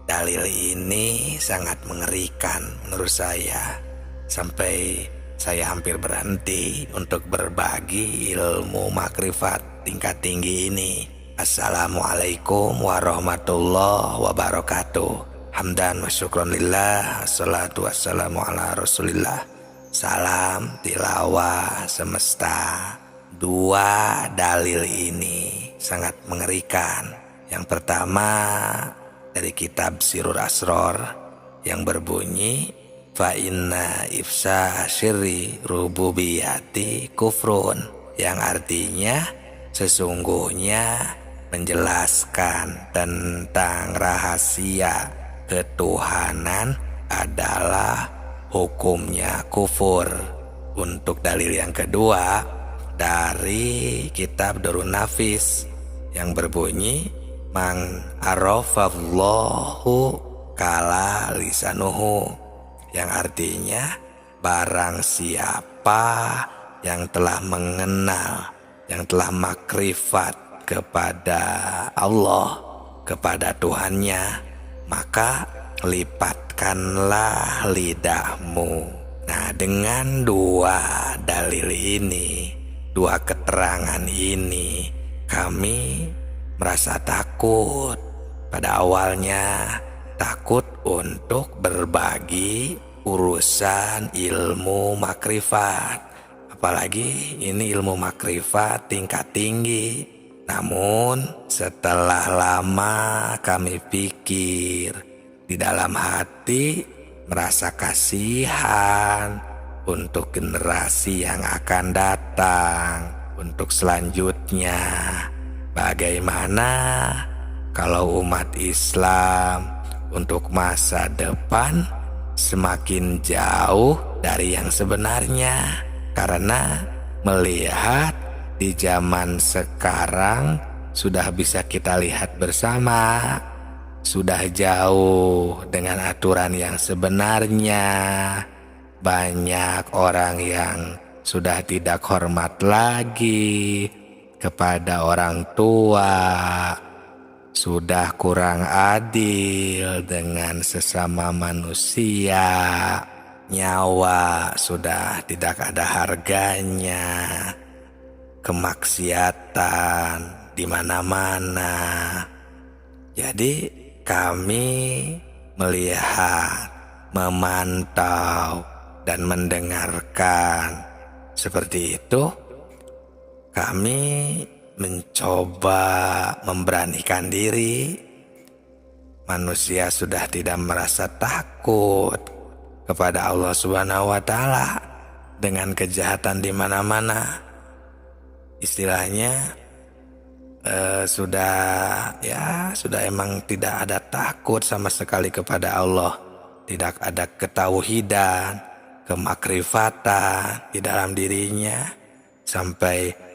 dalil ini sangat mengerikan menurut saya. Sampai saya hampir berhenti untuk berbagi ilmu makrifat tingkat tinggi ini. Assalamualaikum warahmatullahi wabarakatuh. Hamdan wa syukron lillah, assalatu wassalamu ala rasulillah. Salam tilawah semesta. Dua dalil ini sangat mengerikan. Yang pertama dari kitab Sirrul Asror yang berbunyi fa inna ifsa syirri rububiyati kufrun, yang artinya sesungguhnya menjelaskan tentang rahasia ketuhanan adalah hukumnya kufur. Untuk dalil yang kedua dari kitab Durrun Nafis yang berbunyi man arafallahu kala lisanuhu, yang artinya barang siapa yang telah mengenal, yang telah makrifat kepada Allah, kepada Tuhannya, maka lipatkanlah lidahmu. Nah, dengan dua dalil ini, dua keterangan ini, kami merasa takut. Pada awalnya takut untuk berbagi urusan ilmu makrifat, apalagi ini ilmu makrifat tingkat tinggi. Namun setelah lama kami pikir, di dalam hati merasa kasihan untuk generasi yang akan datang, untuk selanjutnya. Bagaimana kalau umat Islam untuk masa depan semakin jauh dari yang sebenarnya? Karena melihat di zaman sekarang sudah bisa kita lihat bersama, sudah jauh dengan aturan yang sebenarnya. Banyak orang yang sudah tidak hormat lagi kepada orang tua, sudah kurang adil dengan sesama manusia, nyawa sudah tidak ada harganya, kemaksiatan di mana-mana. Jadi kami melihat, memantau dan mendengarkan seperti itu, kami mencoba memberanikan diri. Manusia sudah tidak merasa takut kepada Allah Subhanahu wa Ta'ala dengan kejahatan di mana-mana. Istilahnya sudah emang tidak ada takut sama sekali kepada Allah. Tidak ada ketauhidan, kemakrifatan di dalam dirinya, sampai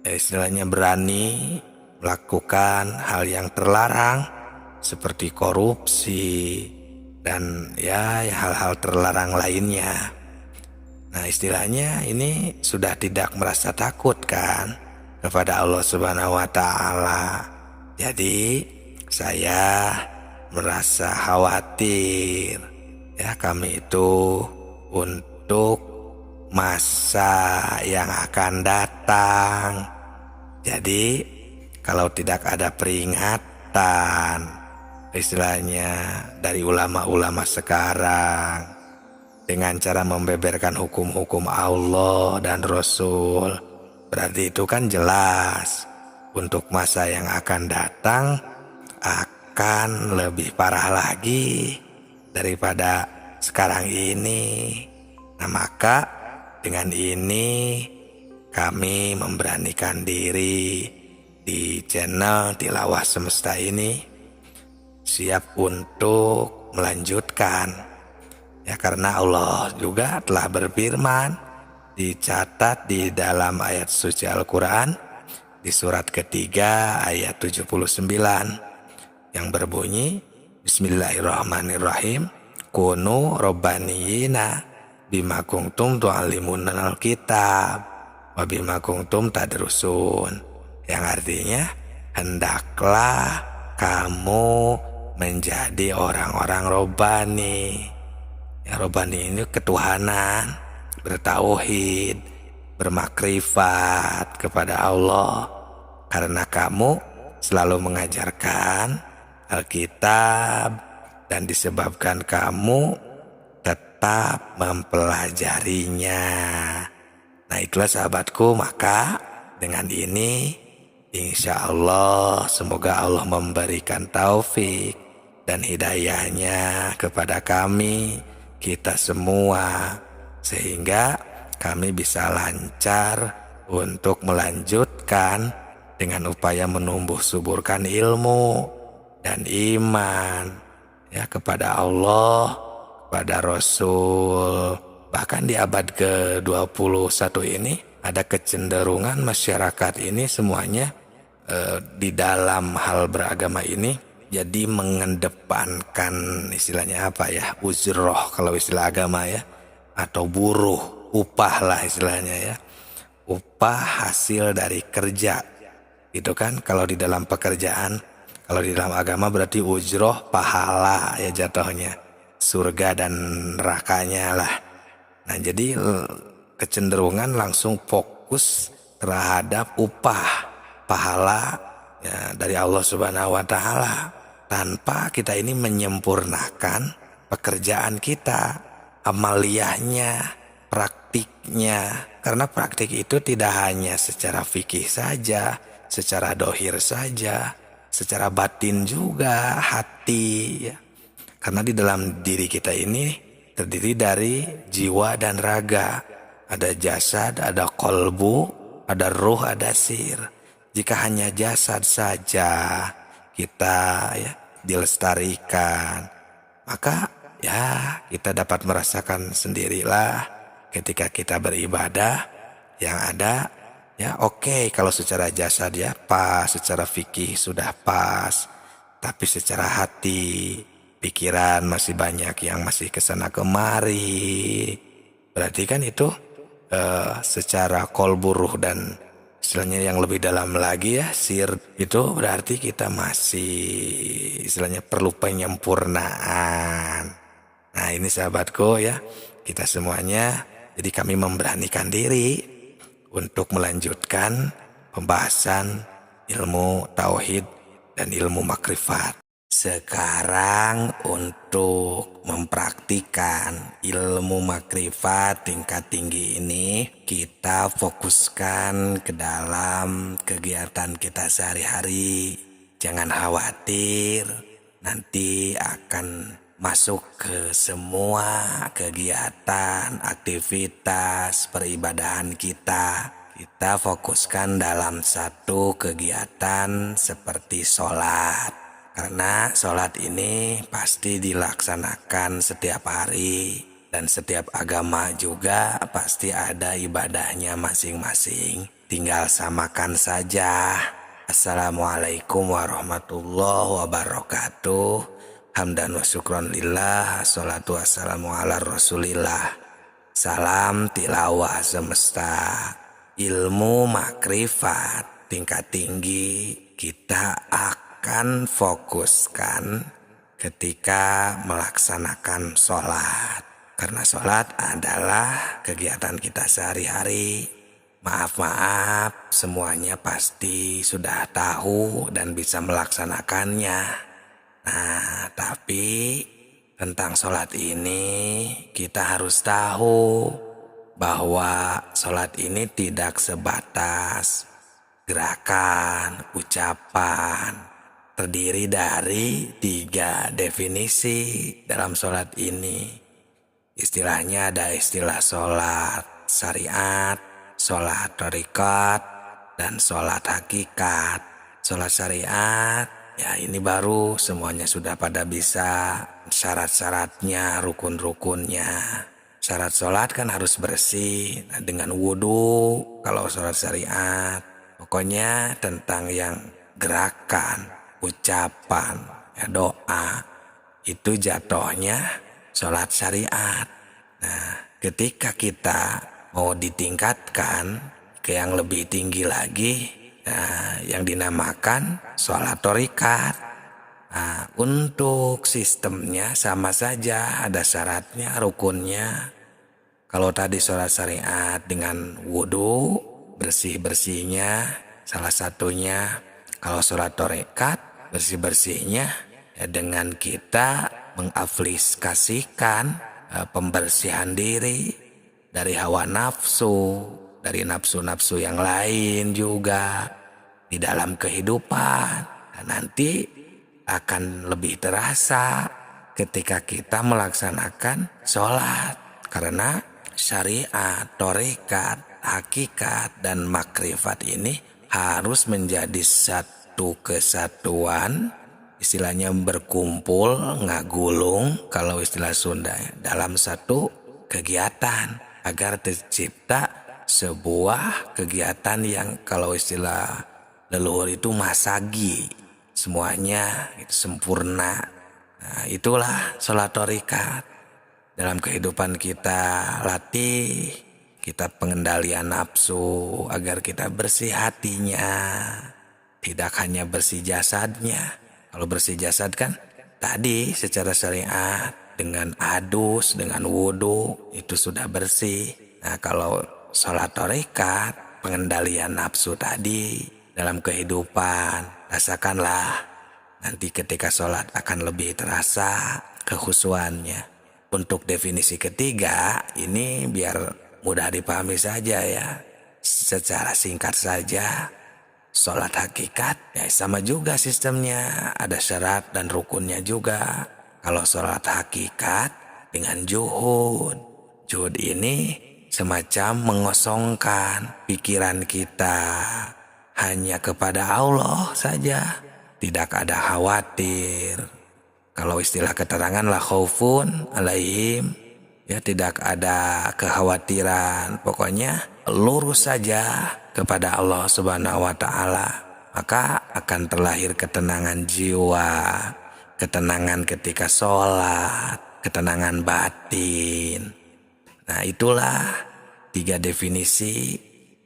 istilahnya berani melakukan hal yang terlarang seperti korupsi dan hal-hal terlarang lainnya. Nah, istilahnya ini sudah tidak merasa takut kan kepada Allah Subhanahu wa Ta'ala. Jadi saya merasa khawatir kami itu untuk masa yang akan datang. Jadi kalau tidak ada peringatan, istilahnya dari ulama-ulama sekarang, dengan cara membeberkan hukum-hukum Allah dan Rasul, berarti itu kan jelas untuk masa yang akan datang akan lebih parah lagi daripada sekarang ini. Nah, maka dengan ini kami memberanikan diri di channel Tilawah Semesta ini, siap untuk melanjutkan. Karena Allah juga telah berfirman, dicatat di dalam ayat suci Al-Quran di surat ketiga ayat 79 yang berbunyi Bismillahirrahmanirrahim, kunu robbaniyina bima kuntum tu'allimunal kitab wa bima kuntum tadrusun, yang artinya hendaklah kamu menjadi orang-orang robani. Ya, robani ini ketuhanan, bertauhid, bermakrifat kepada Allah. Karena kamu selalu mengajarkan Alkitab dan disebabkan kamu tetap mempelajarinya. Nah, itulah sahabatku, maka dengan ini insya Allah semoga Allah memberikan taufik dan hidayahnya kepada kami, kita semua, sehingga kami bisa lancar untuk melanjutkan dengan upaya menumbuh suburkan ilmu dan iman ya kepada Allah, kepada Rasul. Bahkan di abad ke-21 ini ada kecenderungan masyarakat ini semuanya di dalam hal beragama ini jadi mengedepankan istilahnya apa ya, ujroh kalau istilah agama ya, atau buruh, upah lah istilahnya ya, upah hasil dari kerja gitu kan. Kalau di dalam pekerjaan, kalau di dalam agama berarti ujroh, pahala ya jatuhnya, surga dan nerakanya lah. Nah, jadi kecenderungan langsung fokus terhadap upah, pahala ya, dari Allah Subhanahu wa Ta'ala, tanpa kita ini menyempurnakan pekerjaan kita, amaliyahnya, praktiknya. Karena praktik itu tidak hanya secara fikih saja, secara dohir saja, secara batin juga, hati ya. Karena di dalam diri kita ini terdiri dari jiwa dan raga. Ada jasad, ada kolbu, ada ruh, ada sir. Jika hanya jasad saja kita ya dilestarikan, maka ya kita dapat merasakan sendirilah ketika kita beribadah yang ada ya oke, kalau secara jasad ya pas, secara fikih sudah pas, tapi secara hati, pikiran masih banyak yang masih kesana kemari. Berarti kan itu secara kolbu ruh dan istilahnya yang lebih dalam lagi ya, sir, itu berarti kita masih istilahnya perlu penyempurnaan. Nah, ini sahabatku ya, kita semuanya, jadi kami memberanikan diri untuk melanjutkan pembahasan ilmu tauhid dan ilmu makrifat. Sekarang untuk mempraktikkan ilmu makrifat tingkat tinggi ini, kita fokuskan ke dalam kegiatan kita sehari-hari. Jangan khawatir, nanti akan masuk ke semua kegiatan, aktivitas peribadahan kita. Kita fokuskan dalam satu kegiatan seperti sholat. Karena sholat ini pasti dilaksanakan setiap hari, dan setiap agama juga pasti ada ibadahnya masing-masing. Tinggal samakan saja. Assalamualaikum warahmatullahi wabarakatuh. Hamdan wa syukron lillah. Assalatu wassalamu ala rasulillah. Salam tilawah semesta. Ilmu makrifat tingkat tinggi kita akan fokuskan ketika melaksanakan sholat. Karena sholat adalah kegiatan kita sehari-hari. Maaf, semuanya pasti sudah tahu dan bisa melaksanakannya. Nah, tapi tentang sholat ini kita harus tahu bahwa sholat ini tidak sebatas gerakan, ucapan. Terdiri dari 3 definisi dalam sholat ini. Istilahnya ada istilah sholat syariat, sholat thariqat, dan sholat hakikat. Sholat syariat, ya ini baru semuanya sudah pada bisa, syarat-syaratnya, rukun-rukunnya. Syarat sholat kan harus bersih dengan wudhu kalau sholat syariat. Pokoknya tentang yang gerakan, ucapan, ya doa, itu jatuhnya sholat syariat. Nah, ketika kita mau ditingkatkan ke yang lebih tinggi lagi, nah, yang dinamakan sholat thariqat. Nah, untuk sistemnya sama saja, ada syaratnya, rukunnya. Kalau tadi sholat syariat dengan wudhu, bersih-bersihnya salah satunya. Kalau sholat torekat, bersih-bersihnya ya dengan kita mengaplikasikan pembersihan diri dari hawa nafsu, dari nafsu-nafsu yang lain juga di dalam kehidupan. Dan nanti akan lebih terasa ketika kita melaksanakan sholat. Karena syariat, torekat, hakikat, dan makrifat ini harus menjadi satu kesatuan, istilahnya berkumpul, ngagulung kalau istilah Sunda, dalam satu kegiatan agar tercipta sebuah kegiatan yang kalau istilah leluhur itu masagi, semuanya itu sempurna. Nah, itulah sholat torekat. Dalam kehidupan kita latih, kita pengendalian nafsu agar kita bersih hatinya, tidak hanya bersih jasadnya. Kalau bersih jasad kan tadi secara syariat dengan adus, dengan wudhu itu sudah bersih. Nah, kalau sholat torekat, pengendalian nafsu tadi dalam kehidupan, rasakanlah nanti ketika sholat akan lebih terasa kehusuannya. Untuk definisi ketiga, ini biar mudah dipahami saja ya. Secara singkat saja, sholat hakikat ya sama juga sistemnya. Ada syarat dan rukunnya juga. Kalau sholat hakikat dengan juhud. Juhud ini semacam mengosongkan pikiran kita hanya kepada Allah saja. Tidak ada khawatir. Kalau istilah keterangan la khaufun alaihim, ya tidak ada kekhawatiran. Pokoknya lurus saja kepada Allah Subhanahu wa taala. Maka akan terlahir ketenangan jiwa, ketenangan ketika sholat, ketenangan batin. Nah, itulah 3 definisi.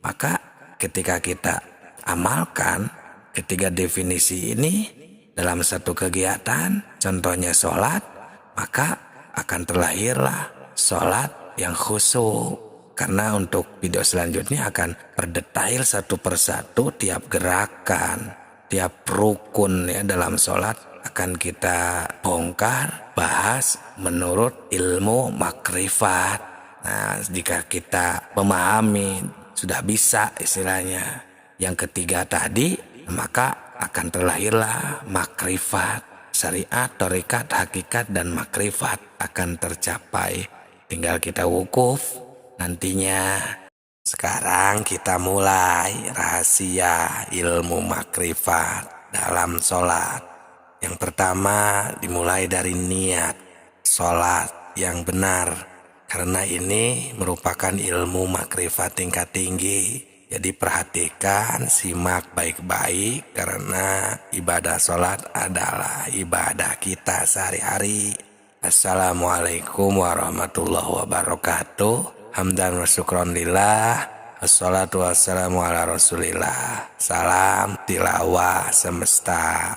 Maka ketika kita amalkan ketiga definisi ini dalam satu kegiatan, contohnya sholat, maka akan terlahirlah sholat yang khusyuk. Karena untuk video selanjutnya akan berdetail satu persatu tiap gerakan, tiap rukun ya dalam sholat akan kita bongkar, bahas menurut ilmu makrifat. Nah, jika kita memahami, sudah bisa istilahnya yang ketiga tadi, maka akan terlahirlah makrifat. Syariat, torekat, hakikat, dan makrifat akan tercapai. Tinggal kita wukuf nantinya. Sekarang kita mulai rahasia ilmu makrifat dalam sholat. Yang pertama dimulai dari niat sholat yang benar. Karena ini merupakan ilmu makrifat tingkat tinggi. Jadi perhatikan, simak baik-baik karena ibadah sholat adalah ibadah kita sehari-hari. Assalamualaikum warahmatullahi wabarakatuh. Hamdan wa syukron lillah. Assalatu wassalamu ala rasulillah. Salam tilawah semesta.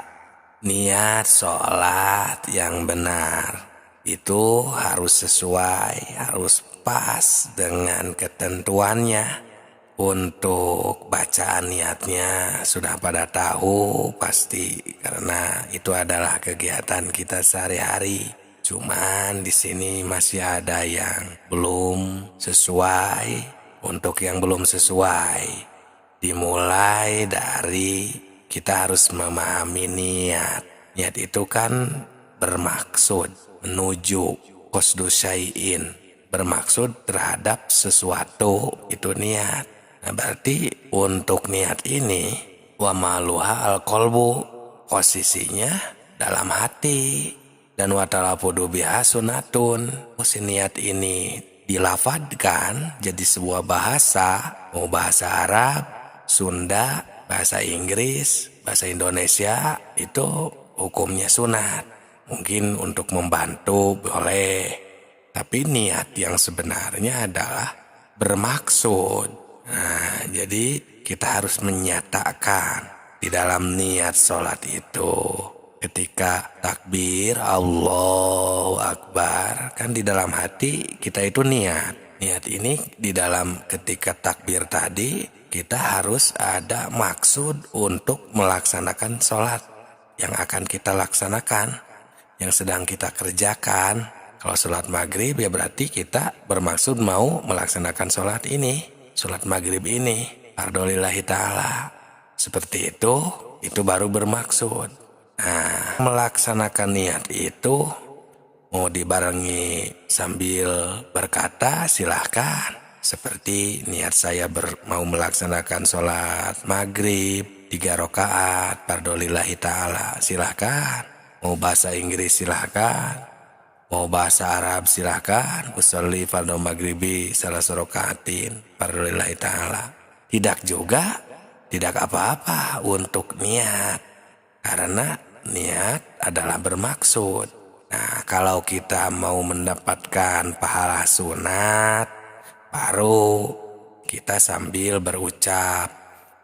Niat sholat yang benar itu harus sesuai, harus pas dengan ketentuannya. Untuk bacaan niatnya sudah pada tahu pasti karena itu adalah kegiatan kita sehari-hari. Cuman di sini masih ada yang belum sesuai. Untuk yang belum sesuai dimulai dari kita harus memahami niat. Niat itu kan bermaksud menuju qasdu syai'in, bermaksud terhadap sesuatu, itu niat. Nah, berarti untuk niat ini wa maluha al-qalbu, posisinya dalam hati, dan wa talafudu biha sunnatun. Si niat ini dilafadkan jadi sebuah bahasa, mau bahasa Arab, Sunda, bahasa Inggris, bahasa Indonesia, itu hukumnya sunat. Mungkin untuk membantu boleh, tapi niat yang sebenarnya adalah bermaksud. Nah, jadi kita harus menyatakan di dalam niat sholat itu ketika takbir Allahu Akbar, kan di dalam hati kita itu niat. Niat ini di dalam ketika takbir tadi kita harus ada maksud untuk melaksanakan sholat yang akan kita laksanakan, yang sedang kita kerjakan. Kalau sholat maghrib ya berarti kita bermaksud mau melaksanakan sholat ini, sholat maghrib ini, fardhu lillahi ta'ala. Seperti itu baru bermaksud. Nah, melaksanakan niat itu mau dibarengi sambil berkata silahkan. Seperti niat saya mau melaksanakan sholat maghrib 3 rakaat fardhu lillahi ta'ala, silahkan. Mau bahasa Inggris silahkan, mau bahasa Arab silahkan. Usolli fardhu maghribi salah rakaatin fardhu lillahi ta'ala. Tidak juga, tidak apa-apa untuk niat, karena niat adalah bermaksud. Nah, kalau kita mau mendapatkan pahala sunat, baru kita sambil berucap,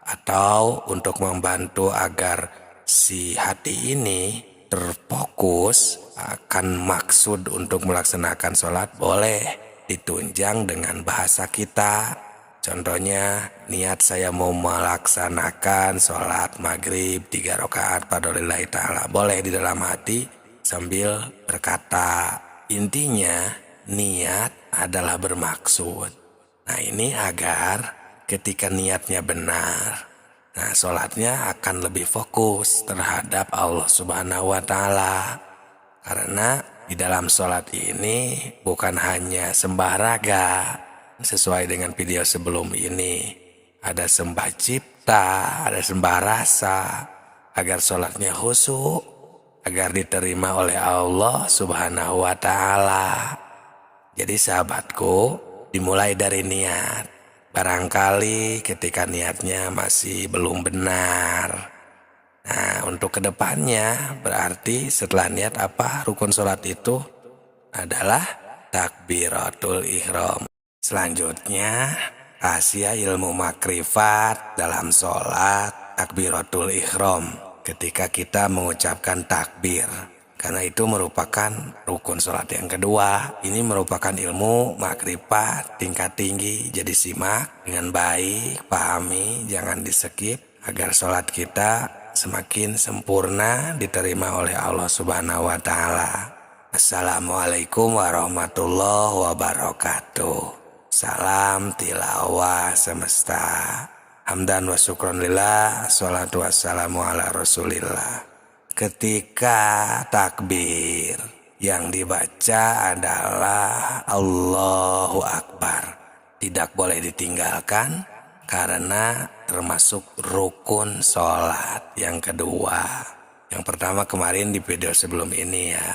atau untuk membantu agar si hati ini terfokus akan maksud untuk melaksanakan sholat, boleh ditunjang dengan bahasa kita. Contohnya, niat saya mau melaksanakan sholat maghrib 3 rakaat fardhu lillahi ta'ala, boleh di dalam hati sambil berkata. Intinya niat adalah bermaksud. Nah, ini agar ketika niatnya benar, nah sholatnya akan lebih fokus terhadap Allah Subhanahu wa Ta'ala. Karena di dalam sholat ini bukan hanya sembah raga, sesuai dengan video sebelum ini, ada sembah cipta, ada sembah rasa, agar sholatnya khusyuk, agar diterima oleh Allah Subhanahu wa Ta'ala. Jadi sahabatku, dimulai dari niat. Barangkali ketika niatnya masih belum benar. Nah, untuk kedepannya berarti setelah niat apa rukun sholat itu adalah takbiratul ihram. Selanjutnya, rahasia ilmu makrifat dalam sholat takbiratul ihram. Ketika kita mengucapkan takbir, karena itu merupakan rukun sholat yang kedua. Ini merupakan ilmu makrifat tingkat tinggi. Jadi simak dengan baik, pahami, jangan di-skip, agar sholat kita semakin sempurna diterima oleh Allah Subhanahu wa Ta'ala. Assalamualaikum warahmatullahi wabarakatuh. Salam tilawah semesta. Hamdan wa syukron lillah, salatu wassalamu ala rasulillah. Ketika takbir yang dibaca adalah Allahu Akbar, tidak boleh ditinggalkan karena termasuk rukun sholat yang kedua. Yang pertama kemarin di video sebelum ini ya.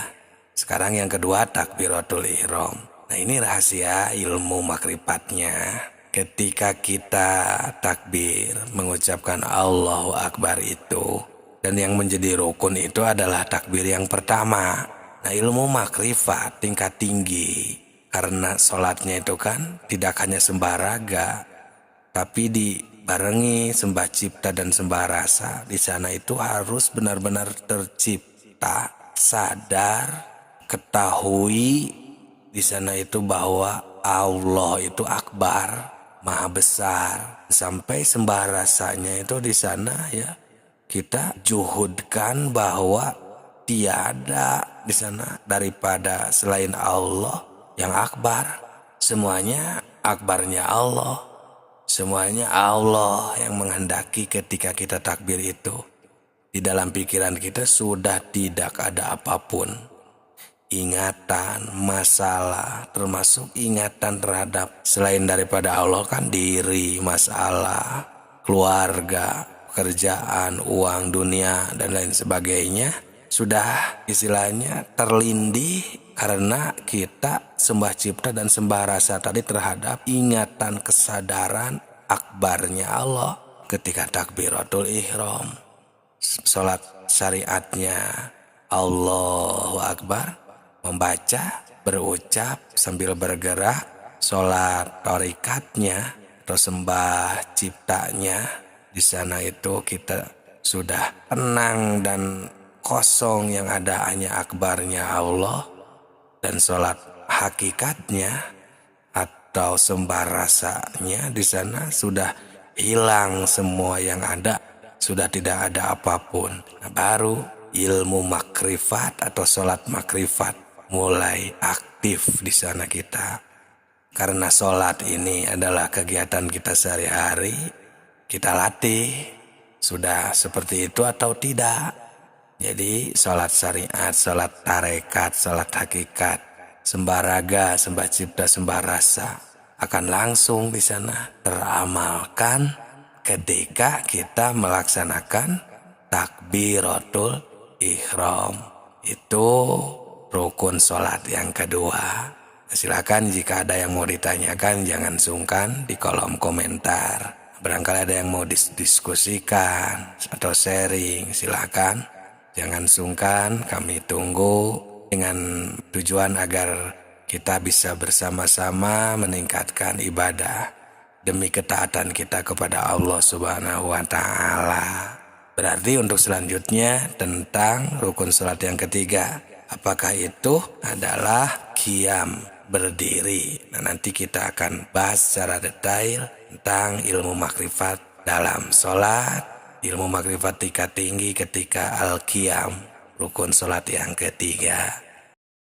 Sekarang yang kedua takbiratul ihram. Nah, ini rahasia ilmu makrifatnya. Ketika kita takbir mengucapkan Allahu Akbar itu, dan yang menjadi rukun itu adalah takbir yang pertama. Nah, ilmu makrifat tingkat tinggi, karena sholatnya itu kan tidak hanya sembah raga, tapi dibarengi sembah cipta dan sembah rasa. Di sana itu harus benar-benar tercipta, sadar, ketahui di sana itu bahwa Allah itu akbar, maha besar. Sampai sembah rasanya itu di sana ya, kita juhudkan bahwa tiada di sana daripada selain Allah yang akbar. Semuanya akbarnya Allah. Semuanya Allah yang menghendaki ketika kita takbir itu. Di dalam pikiran kita sudah tidak ada apapun. Ingatan, masalah, termasuk ingatan terhadap selain daripada Allah kan diri, masalah, keluarga, pekerjaan, uang, dunia, dan lain sebagainya. Sudah istilahnya terlindih karena kita sembah cipta dan sembah rasa tadi terhadap ingatan kesadaran akbarnya Allah ketika takbiratul ihram. Salat syariatnya Allahu Akbar, membaca, berucap sambil bergerak. Sholat torikatnya atau sembah ciptanya, di sana itu kita sudah tenang dan kosong yang ada hanya akbarnya Allah, dan sholat hakikatnya atau sembah rasanya di sana sudah hilang semua yang ada, sudah tidak ada apapun. Nah, baru ilmu makrifat atau sholat makrifat mulai aktif di sana kita. Karena sholat ini adalah kegiatan kita sehari-hari, kita latih sudah seperti itu atau tidak. Jadi sholat syariat, sholat tarekat, sholat hakikat, sembah raga, sembah cipta, sembah rasa akan langsung di sana teramalkan ketika kita melaksanakan takbiratul ihram. Itu rukun sholat yang kedua. Silakan jika ada yang mau ditanyakan, jangan sungkan di kolom komentar. Barangkali ada yang mau diskusikan atau sharing, silakan. Jangan sungkan, kami tunggu dengan tujuan agar kita bisa bersama-sama meningkatkan ibadah demi ketaatan kita kepada Allah Subhanahu wa Ta'ala. Berarti untuk selanjutnya tentang rukun salat yang ketiga, apakah itu adalah qiyam, berdiri. Nah, nanti kita akan bahas secara detail tentang ilmu makrifat dalam sholat, ilmu makrifat tingkat tinggi ketika al-qiyam, rukun sholat yang ketiga.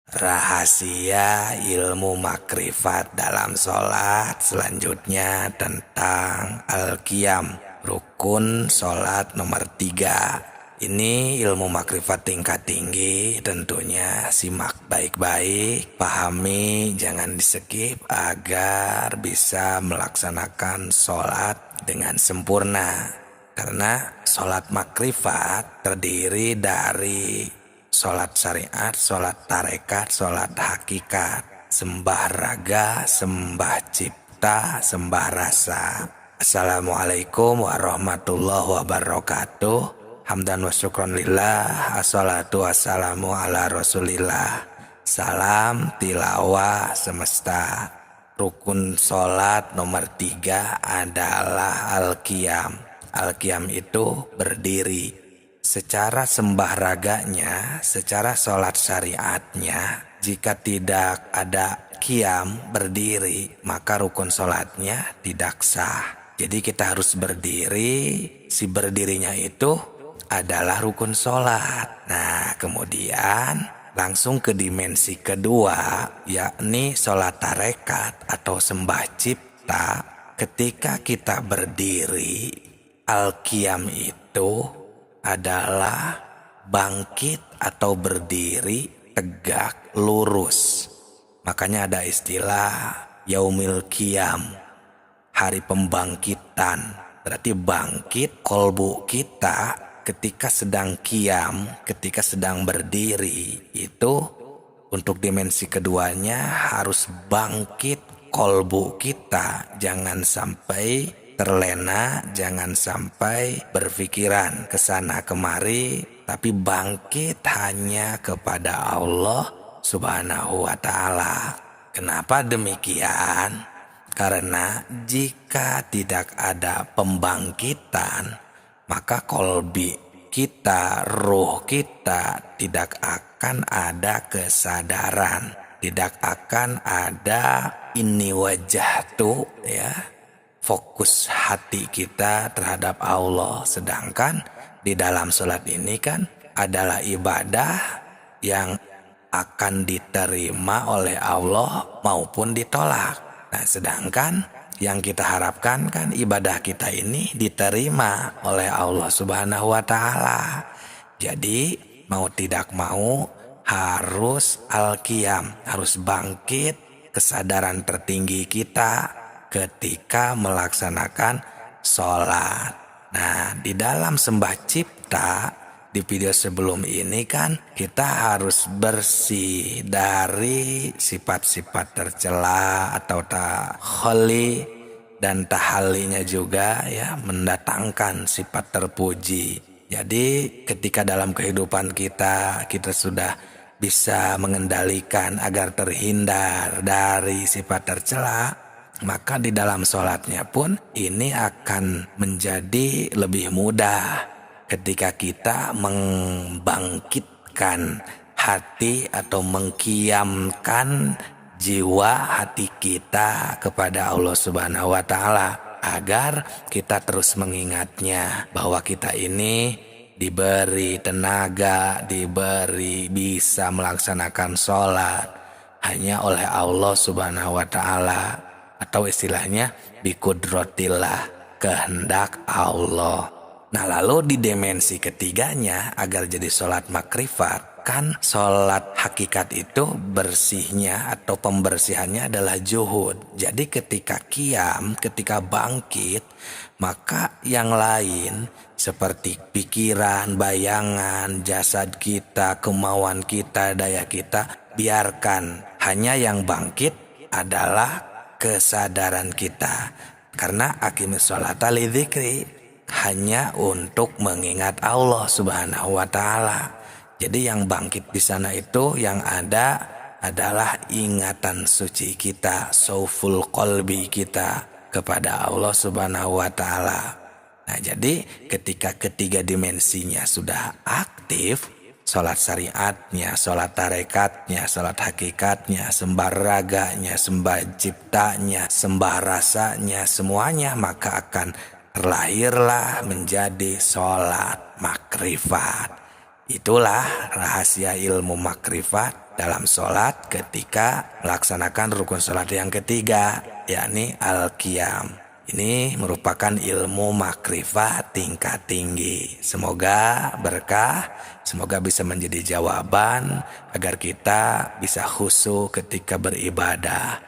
Rahasia ilmu makrifat dalam sholat selanjutnya tentang al-qiyam, rukun sholat nomor 3. Ini ilmu makrifat tingkat tinggi, tentunya simak baik-baik, pahami, jangan di-skip agar bisa melaksanakan sholat dengan sempurna. Karena sholat makrifat terdiri dari sholat syariat, sholat tarekat, sholat hakikat, sembah raga, sembah cipta, sembah rasa. Assalamualaikum warahmatullahi wabarakatuh. Hamdan wa syukron lillah, assalatu wassalamu ala rasulillah. Salam tilawah semesta. Rukun sholat nomor 3 adalah al-qiyam. Al-qiyam itu berdiri. Secara sembah raganya, secara sholat syariatnya, jika tidak ada qiyam, berdiri, maka rukun sholatnya tidak sah. Jadi kita harus berdiri, si berdirinya itu adalah rukun sholat. Nah, kemudian langsung ke dimensi kedua, yakni sholat tarekat atau sembah cipta. Ketika kita berdiri, al-qiyam itu adalah bangkit atau berdiri tegak lurus. Makanya ada istilah yaumil qiyam, hari pembangkitan. Berarti bangkit kolbu kita ketika sedang qiyam, ketika sedang berdiri. Itu untuk dimensi keduanya harus bangkit kolbu kita. Jangan sampai terlena, jangan sampai berpikiran kesana kemari, tapi bangkit hanya kepada Allah Subhanahu wa Ta'ala. Kenapa demikian? Karena jika tidak ada pembangkitan, maka kolbi kita, ruh kita tidak akan ada kesadaran, tidak akan ada ini wajah tuh ya, fokus hati kita terhadap Allah. Sedangkan di dalam sholat ini kan adalah ibadah yang akan diterima oleh Allah maupun ditolak. Nah, sedangkan yang kita harapkan kan ibadah kita ini diterima oleh Allah Subhanahu wa Ta'ala. Jadi mau tidak mau harus al-qiyam, harus bangkit kesadaran tertinggi kita ketika melaksanakan sholat. Nah, di dalam sembah cipta di video sebelum ini kan kita harus bersih dari sifat-sifat tercela atau takholi, dan tahalinya juga ya mendatangkan sifat terpuji. Jadi ketika dalam kehidupan kita sudah bisa mengendalikan agar terhindar dari sifat tercela, maka di dalam sholatnya pun ini akan menjadi lebih mudah. ketika kita membangkitkan hati atau mengkiamkan jiwa hati kita kepada Allah Subhanahu wa Ta'ala, agar kita terus mengingatnya bahwa kita ini diberi tenaga, diberi bisa melaksanakan sholat hanya oleh Allah Subhanahu wa Ta'ala, atau istilahnya biqudrotillah, kehendak Allah. Nah, lalu di dimensi ketiganya, agar jadi sholat makrifat, kan sholat hakikat itu bersihnya atau pembersihannya adalah juhud. Jadi ketika qiyam, ketika bangkit, maka yang lain seperti pikiran, bayangan, jasad kita, kemauan kita, daya kita, biarkan. Hanya yang bangkit adalah kesadaran kita. Karena aqimis sholata lidzikri, hanya untuk mengingat Allah Subhanahu wa Ta'ala. Jadi yang bangkit di sana itu yang ada adalah ingatan suci kita, sauful qalbi kita kepada Allah Subhanahu wa Ta'ala. Nah, jadi ketika ketiga dimensinya sudah aktif, sholat syariatnya, sholat tarekatnya, sholat hakikatnya, sembah raganya, sembah ciptanya, sembah rasanya, semuanya, maka akan terlahirlah menjadi sholat makrifat. Itulah rahasia ilmu makrifat dalam sholat ketika melaksanakan rukun sholat yang ketiga, yakni al-qiyam. Ini merupakan ilmu makrifat tingkat tinggi. Semoga berkah, semoga bisa menjadi jawaban agar kita bisa khusyuk ketika beribadah.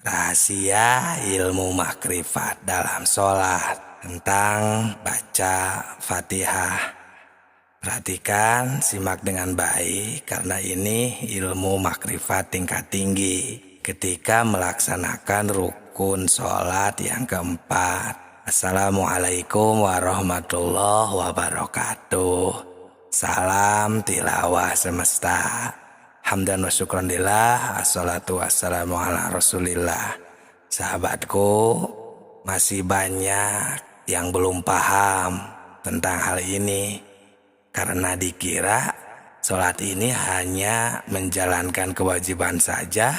Rahasia ilmu makrifat dalam sholat tentang baca Fatihah. Perhatikan, simak dengan baik, karena ini ilmu makrifat tingkat tinggi ketika melaksanakan rukun sholat yang keempat. Assalamualaikum warahmatullahi wabarakatuh. Salam tilawah semesta. Hamdan wa syukran lillah, assalatu wassalamu ala rasulillah. Sahabatku, masih banyak yang belum paham tentang hal ini, karena dikira sholat ini hanya menjalankan kewajiban saja,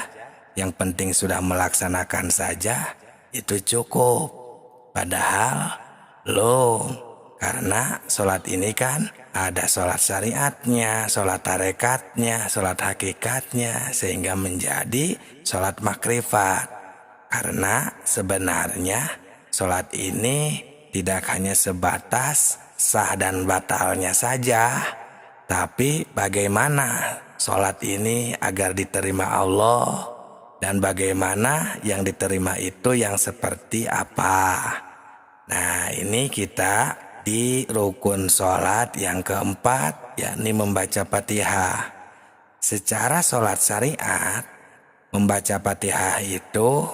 yang penting sudah melaksanakan saja, itu cukup. Padahal karena sholat ini kan ada sholat syariatnya, sholat tarekatnya, sholat hakikatnya, sehingga menjadi sholat makrifat. Karena sebenarnya sholat ini tidak hanya sebatas sah dan batalnya saja, tapi bagaimana sholat ini agar diterima Allah, dan bagaimana yang diterima itu yang seperti apa. Nah, ini kita di rukun sholat yang keempat, yakni membaca Fatihah. Secara sholat syariat, membaca Fatihah itu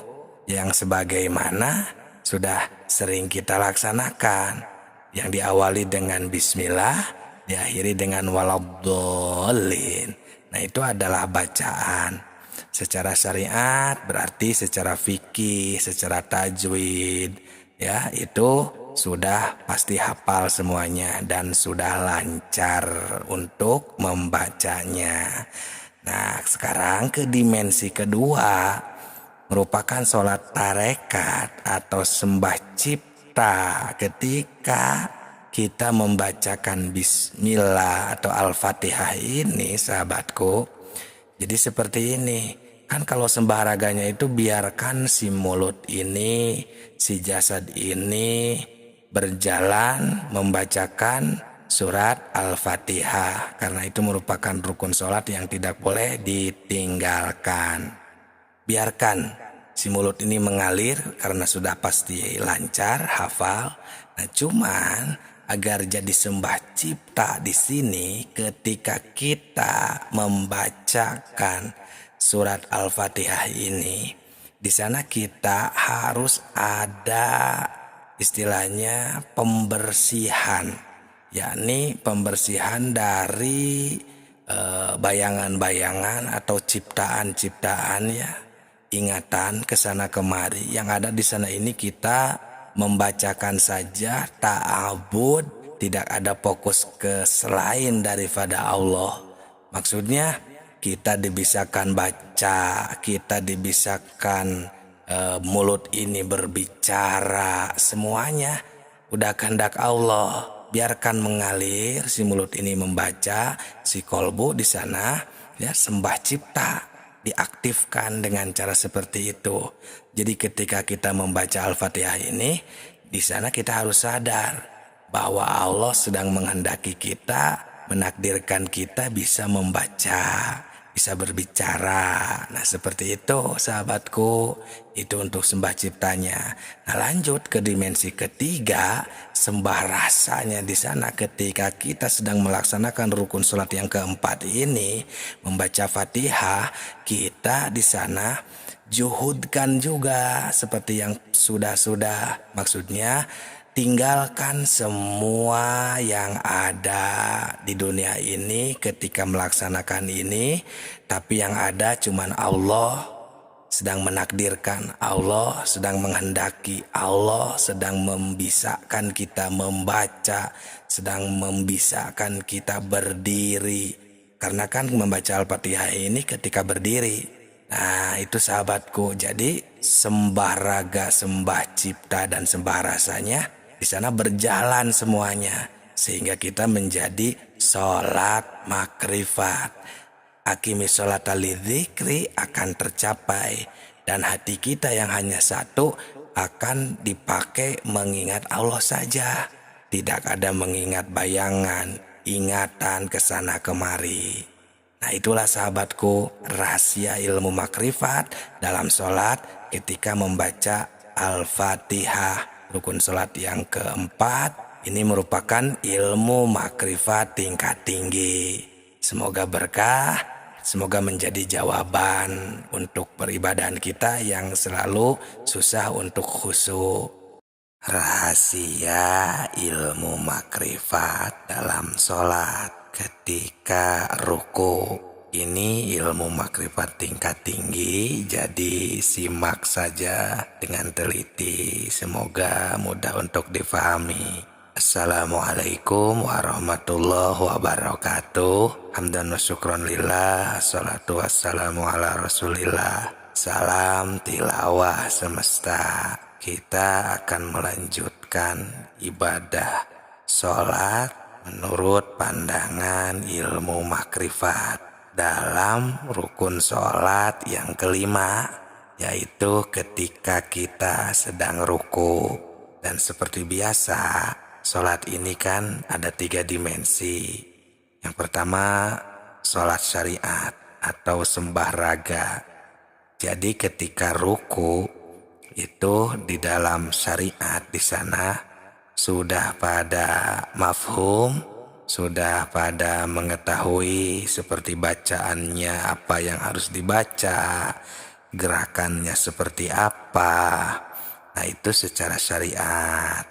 yang sebagaimana sudah sering kita laksanakan, yang diawali dengan bismillah, diakhiri dengan waladhdallin. Nah, itu adalah bacaan secara syariat, berarti secara fikih, secara tajwid, ya, itu sudah pasti hafal semuanya dan sudah lancar untuk membacanya. Nah, sekarang ke dimensi kedua, merupakan sholat tarekat atau sembah cipta ketika kita membacakan bismillah atau al-fatihah ini, sahabatku. Jadi seperti ini, kan kalau sembah raganya itu biarkan si mulut ini, si jasad ini berjalan membacakan surat al-fatihah, karena itu merupakan rukun sholat yang tidak boleh ditinggalkan. Biarkan si mulut ini mengalir karena sudah pasti lancar, hafal. Nah, cuman agar jadi sembah cipta di sini, ketika kita membacakan surat Al-Fatihah ini, di sana kita harus ada istilahnya pembersihan, yakni pembersihan dari bayangan-bayangan atau ciptaan-ciptaan, ya, ingatan kesana kemari. Yang ada di sana ini kita membacakan saja ta'abud tidak ada fokus ke selain daripada Allah. Maksudnya kita dibisakan baca, kita dibisakan mulut ini berbicara, semuanya udah kehendak Allah. Biarkan mengalir, si mulut ini membaca, si kolbu di sana ya sembah cipta diaktifkan dengan cara seperti itu. Jadi ketika kita membaca Al-Fatihah ini, di sana kita harus sadar bahwa Allah sedang menghendaki kita, menakdirkan kita bisa membaca, bisa berbicara. Nah seperti itu sahabatku, itu untuk sembah ciptanya. Nah lanjut ke dimensi ketiga, sembah rasanya di sana ketika kita sedang melaksanakan rukun sholat yang keempat ini, membaca Fatihah, kita di sana juhudkan juga seperti yang sudah-sudah. Maksudnya tinggalkan semua yang ada di dunia ini ketika melaksanakan ini, tapi yang ada cuman Allah sedang menakdirkan, Allah sedang menghendaki, Allah sedang membisakan kita membaca, sedang membisakan kita berdiri. Karena kan membaca Al-Fatihah ini ketika berdiri. Nah itu sahabatku, jadi sembah raga, sembah cipta, dan sembah rasanya di sana berjalan semuanya, sehingga kita menjadi sholat makrifat. Akimi sholat lidzikri akan tercapai, dan hati kita yang hanya satu akan dipakai mengingat Allah saja. Tidak ada mengingat bayangan, ingatan kesana kemari. Nah itulah sahabatku rahasia ilmu makrifat dalam sholat ketika membaca Al-Fatihah. Rukun sholat yang keempat ini merupakan ilmu makrifat tingkat tinggi. Semoga berkah, semoga menjadi jawaban untuk peribadahan kita yang selalu susah untuk khusyuk. Rahasia ilmu makrifat dalam sholat ketika ruku. Ini ilmu makrifat tingkat tinggi, jadi simak saja dengan teliti. Semoga mudah untuk difahami. Assalamualaikum warahmatullahi wabarakatuh. Hamdan wa syukron lillah, salatu wassalamu ala rasulillah. Salam tilawah semesta. Kita akan melanjutkan ibadah sholat menurut pandangan ilmu makrifat dalam rukun sholat yang kelima, yaitu ketika kita sedang ruku. Dan seperti biasa, sholat ini kan ada 3 dimensi. Yang pertama, sholat syariat atau sembah raga. Jadi ketika ruku itu di dalam syariat di sana sudah pada mafhum, sudah pada mengetahui seperti bacaannya apa yang harus dibaca, gerakannya seperti apa. Nah itu secara syariat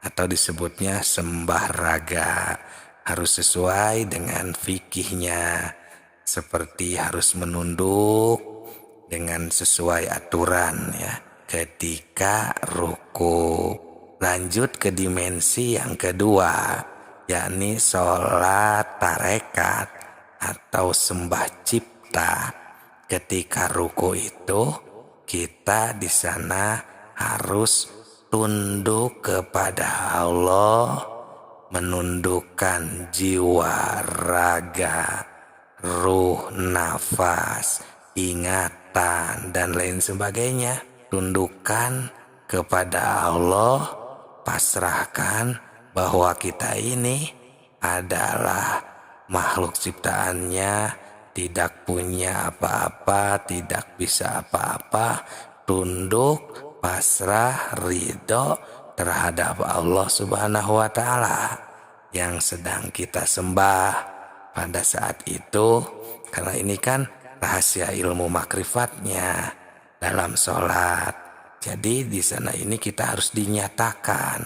atau disebutnya sembah raga, harus sesuai dengan fikihnya, seperti harus menunduk dengan sesuai aturan ya ketika ruku. Lanjut ke dimensi yang kedua, yakni sholat tarekat atau sembah cipta. Ketika ruku itu kita di sana harus tunduk kepada Allah, menundukkan jiwa, raga, ruh, nafas, ingatan, dan lain sebagainya. Tundukkan kepada Allah, pasrahkan bahwa kita ini adalah makhluk ciptaannya, tidak punya apa-apa, tidak bisa apa-apa. Tunduk, pasrah, ridho terhadap Allah Subhanahu wa Ta'ala yang sedang kita sembah pada saat itu. Karena ini kan rahasia ilmu makrifatnya dalam sholat. Jadi di sana ini kita harus dinyatakan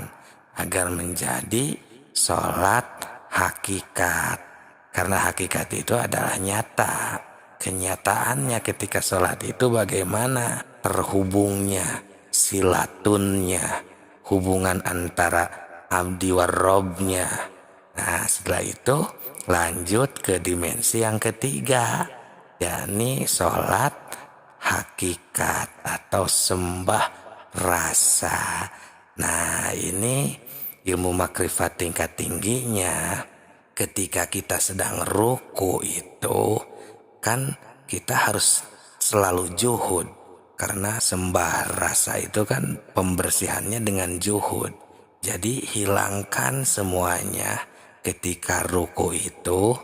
agar menjadi sholat hakikat. Karena hakikat itu adalah nyata. Kenyataannya ketika sholat itu bagaimana terhubungnya, silatunnya, hubungan antara abdi warrobnya. Nah setelah itu lanjut ke dimensi yang ketiga, yakni sholat hakikat atau sembah rasa. Nah ini ilmu makrifat tingkat tingginya. Ketika kita sedang ruku itu kan kita harus selalu juhud, karena sembah rasa itu kan pembersihannya dengan juhud. Jadi hilangkan semuanya ketika ruku itu,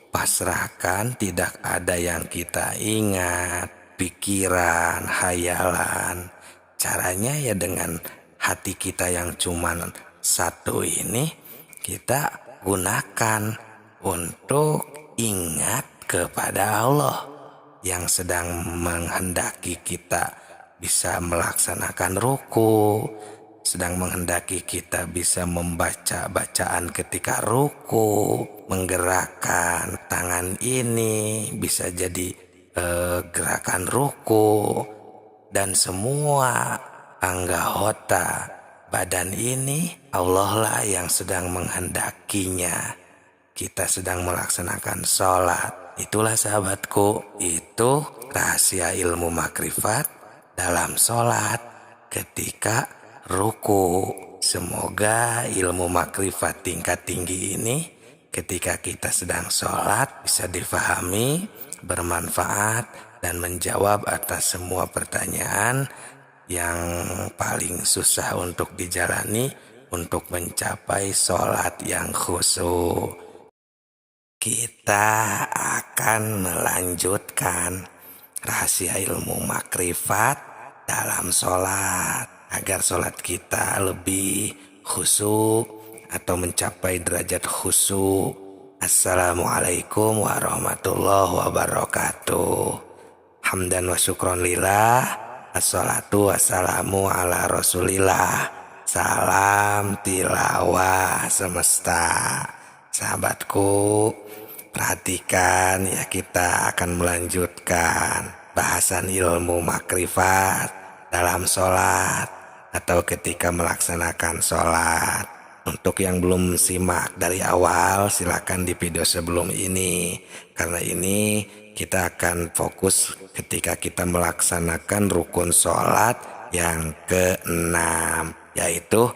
pasrahkan, tidak ada yang kita ingat, pikiran, hayalan. Caranya ya dengan hati kita yang cuman satu ini, kita gunakan untuk ingat kepada Allah yang sedang menghendaki kita bisa melaksanakan ruku, sedang menghendaki kita bisa membaca bacaan ketika ruku, menggerakkan tangan ini bisa jadi gerakan ruku, dan semua anggota badan ini Allah lah yang sedang menghendakinya. Kita sedang melaksanakan sholat. Itulah sahabatku, itu rahasia ilmu makrifat dalam sholat ketika ruku. Semoga ilmu makrifat tingkat tinggi ini ketika kita sedang sholat bisa difahami, bermanfaat, dan menjawab atas semua pertanyaan yang paling susah untuk dijalani untuk mencapai sholat yang khusyuk. Kita akan melanjutkan rahasia ilmu makrifat dalam sholat agar sholat kita lebih khusyuk atau mencapai derajat khusyuk. Assalamualaikum warahmatullahi wabarakatuh. Hamdan wa syukron lillah. Assalatu wassalamu ala rasulillah. Salam tilawah semesta. Sahabatku, perhatikan ya, kita akan melanjutkan bahasan ilmu makrifat dalam sholat atau ketika melaksanakan sholat. Untuk yang belum simak dari awal, silakan di video sebelum ini, karena ini kita akan fokus ketika kita melaksanakan rukun sholat yang keenam, yaitu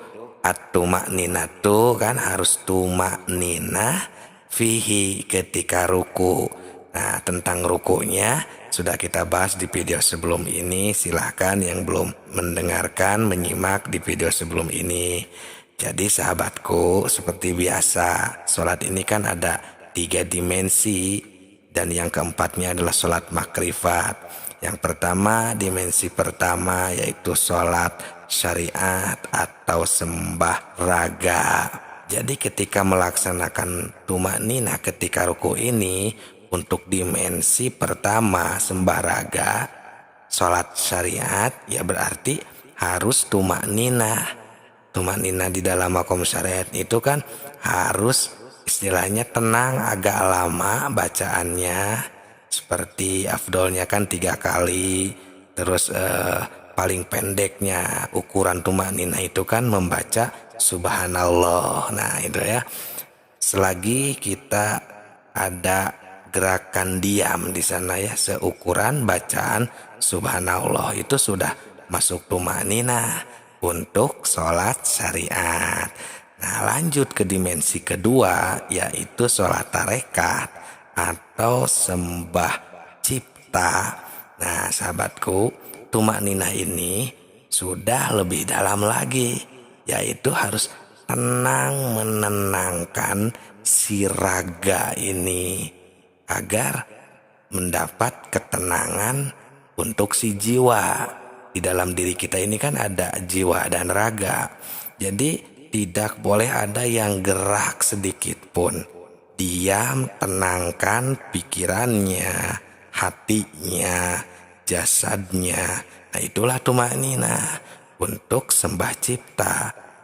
at-tumakninatu, kan harus tumakninah fihi ketika ruku. Nah tentang rukunya sudah kita bahas di video sebelum ini, silahkan yang belum mendengarkan menyimak di video sebelum ini. Jadi sahabatku, seperti biasa, sholat ini kan ada 3 dimensi, dan yang keempatnya adalah sholat makrifat. Yang pertama, dimensi pertama yaitu sholat syariat atau sembah raga. Jadi ketika melaksanakan tumakninah ketika ruku ini, untuk dimensi pertama sembah raga, sholat syariat, ya berarti harus tumakninah. Tumakninah di dalam makom syariat itu kan harus istilahnya tenang, agak lama bacaannya, seperti afdolnya kan 3 kali. Terus paling pendeknya ukuran tumakninah itu kan membaca subhanallah. Nah itu ya, selagi kita ada gerakan diam di sana ya, seukuran bacaan subhanallah, itu sudah masuk tumakninah untuk sholat syariat. Nah lanjut ke dimensi kedua, yaitu sholat tarekat atau sembah cipta. Nah sahabatku, tumakninah ini sudah lebih dalam lagi, yaitu harus tenang, menenangkan si raga ini agar mendapat ketenangan untuk si jiwa. Di dalam diri kita ini kan ada jiwa dan raga. Jadi tidak boleh ada yang gerak sedikit pun. Diam, tenangkan pikirannya, hatinya, jasadnya. Nah itulah tumakninah untuk sembah cipta.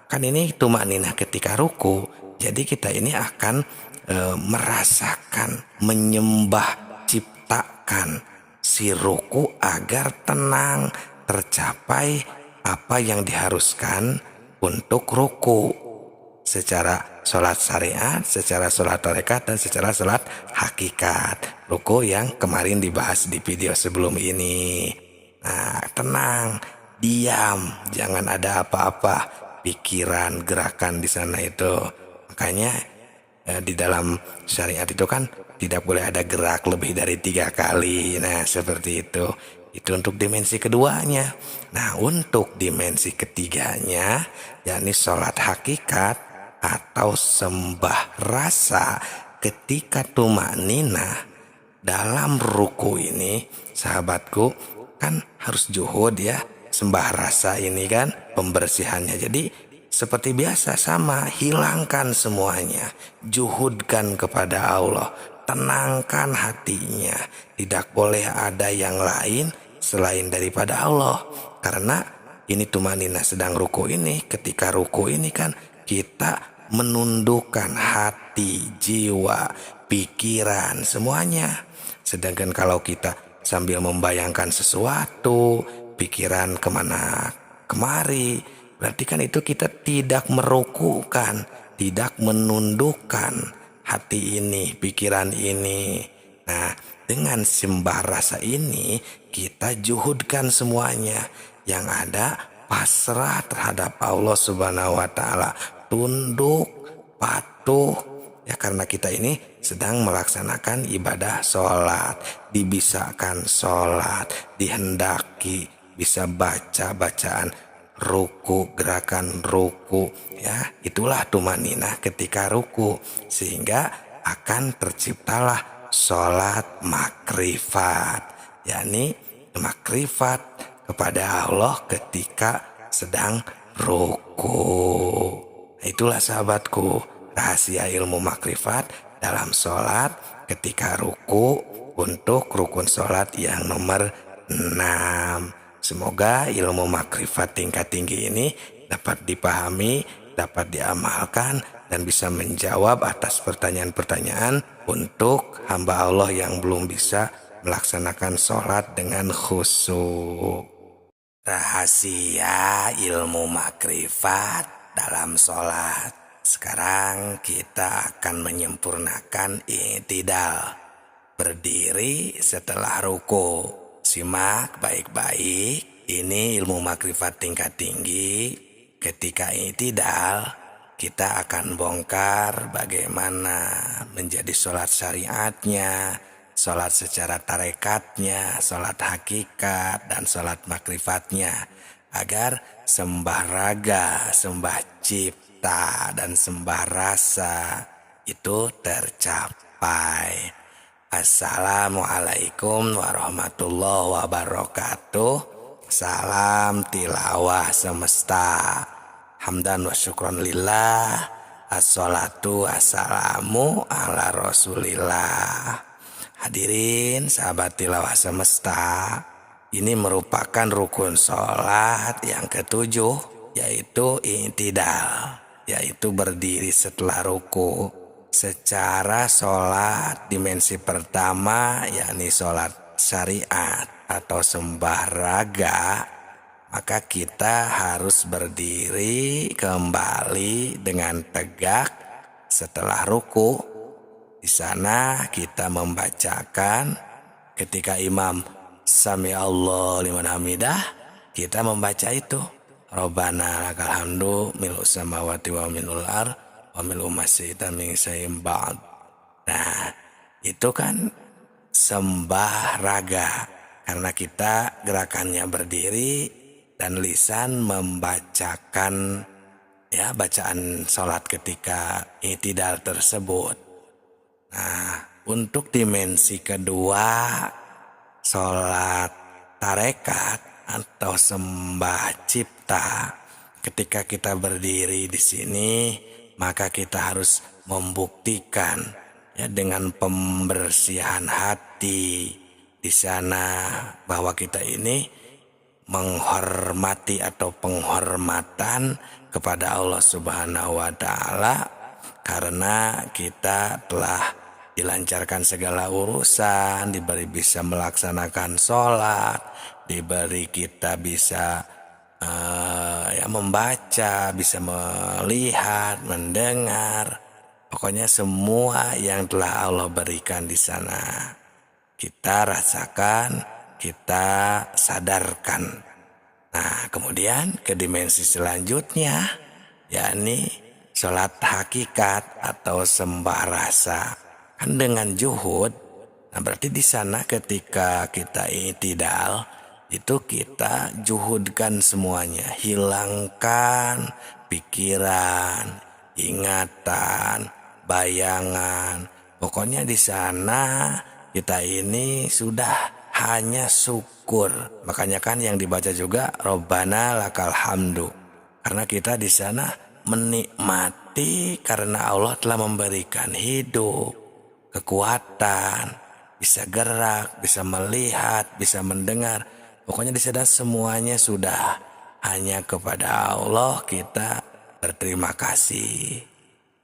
Kan ini tumakninah ketika ruku. Jadi kita ini akan merasakan, menyembah, ciptakan si ruku agar tenang, tercapai apa yang diharuskan untuk ruku. secara sholat syariat, secara sholat tarekat, dan secara sholat hakikat. Ruku yang kemarin dibahas di video sebelum ini. Nah, tenang, diam, jangan ada apa-apa pikiran, gerakan di sana itu. Makanya di dalam syariat itu kan tidak boleh ada gerak lebih dari 3 kali. Nah, seperti itu. Itu untuk dimensi keduanya. Nah, untuk dimensi ketiganya, yakni sholat hakikat atau sembah rasa ketika tumakninah dalam ruku ini, sahabatku, kan harus juhud ya, sembah rasa ini kan pembersihannya. Jadi seperti biasa sama, hilangkan semuanya, juhudkan kepada Allah, tenangkan hatinya. Tidak boleh ada yang lain selain daripada Allah. Karena ini tumanina sedang ruku ini, ketika ruku ini kan kita menundukkan hati, jiwa, pikiran, semuanya. Sedangkan kalau kita sambil membayangkan sesuatu, pikiran kemana kemari, berarti kan itu kita tidak merukukan, tidak menundukkan hati ini, pikiran ini. Nah, dengan sembah rasa ini kita juhudkan semuanya. Yang ada pasrah terhadap Allah Subhanahu wa taala, tunduk, patuh. Ya, karena kita ini sedang melaksanakan ibadah sholat, dibisakan sholat, dihendaki bisa baca bacaan ruku, gerakan ruku, ya itulah tumaninah ketika ruku, sehingga akan terciptalah sholat makrifat, yakni makrifat kepada Allah ketika sedang ruku. Itulah sahabatku, rahasia ilmu makrifat dalam sholat ketika ruku untuk rukun sholat yang nomor 6. Semoga ilmu makrifat tingkat tinggi ini dapat dipahami, dapat diamalkan, dan bisa menjawab atas pertanyaan-pertanyaan untuk hamba Allah yang belum bisa melaksanakan sholat dengan khusyuk. Rahasia ilmu makrifat dalam sholat. Sekarang kita akan menyempurnakan i'tidal, berdiri setelah ruku. Simak baik-baik, ini ilmu makrifat tingkat tinggi. Ketika i'tidal, kita akan bongkar bagaimana menjadi sholat syariatnya, sholat secara tarekatnya, sholat hakikat, dan sholat makrifatnya, agar sembah raga, sembah cipta, dan sembah rasa itu tercapai. Assalamualaikum warahmatullahi wabarakatuh. Salam tilawah semesta. Hamdan wa syukron lillah. Assalatu wassalamu ala rasulillah. Hadirin sahabat tilawah semesta, ini merupakan rukun sholat yang ketujuh, yaitu i'tidal, yaitu berdiri setelah ruku. Secara sholat dimensi pertama, yakni sholat syariat atau sembah raga, maka kita harus berdiri kembali dengan tegak setelah ruku. Di sana kita membacakan ketika imam sami Allah liman hamidah, kita membaca itu Rabbana lakal hamdu mil'us samawati wa mil'ul ardh wa mil'u ma syi'ta min syai'in ba'd. Nah, itu kan sembah raga, karena kita gerakannya berdiri dan lisan membacakan ya bacaan sholat ketika i'tidal tersebut. Nah, untuk dimensi kedua, sholat tarekat atau sembah cipta, ketika kita berdiri di sini, maka kita harus membuktikan ya dengan pembersihan hati di sana bahwa kita ini menghormati atau penghormatan kepada Allah Subhanahu wa taala, karena kita telah dilancarkan segala urusan, diberi bisa melaksanakan sholat, diberi kita bisa ya membaca, bisa melihat, mendengar, pokoknya semua yang telah Allah berikan di sana kita rasakan, kita sadarkan. Nah, kemudian ke dimensi selanjutnya, yakni sholat hakikat atau sembah rasa. Kan dengan juhud, nah berarti di sana ketika kita i'tidal, itu kita juhudkan semuanya, hilangkan pikiran, ingatan, bayangan. Pokoknya di sana kita ini sudah hanya syukur. Makanya kan yang dibaca juga Robbana lakal hamdu. Karena kita di sana menikmati karena Allah telah memberikan hidup, kekuatan, bisa gerak, bisa melihat, bisa mendengar. Pokoknya di sana semuanya sudah hanya kepada Allah kita berterima kasih.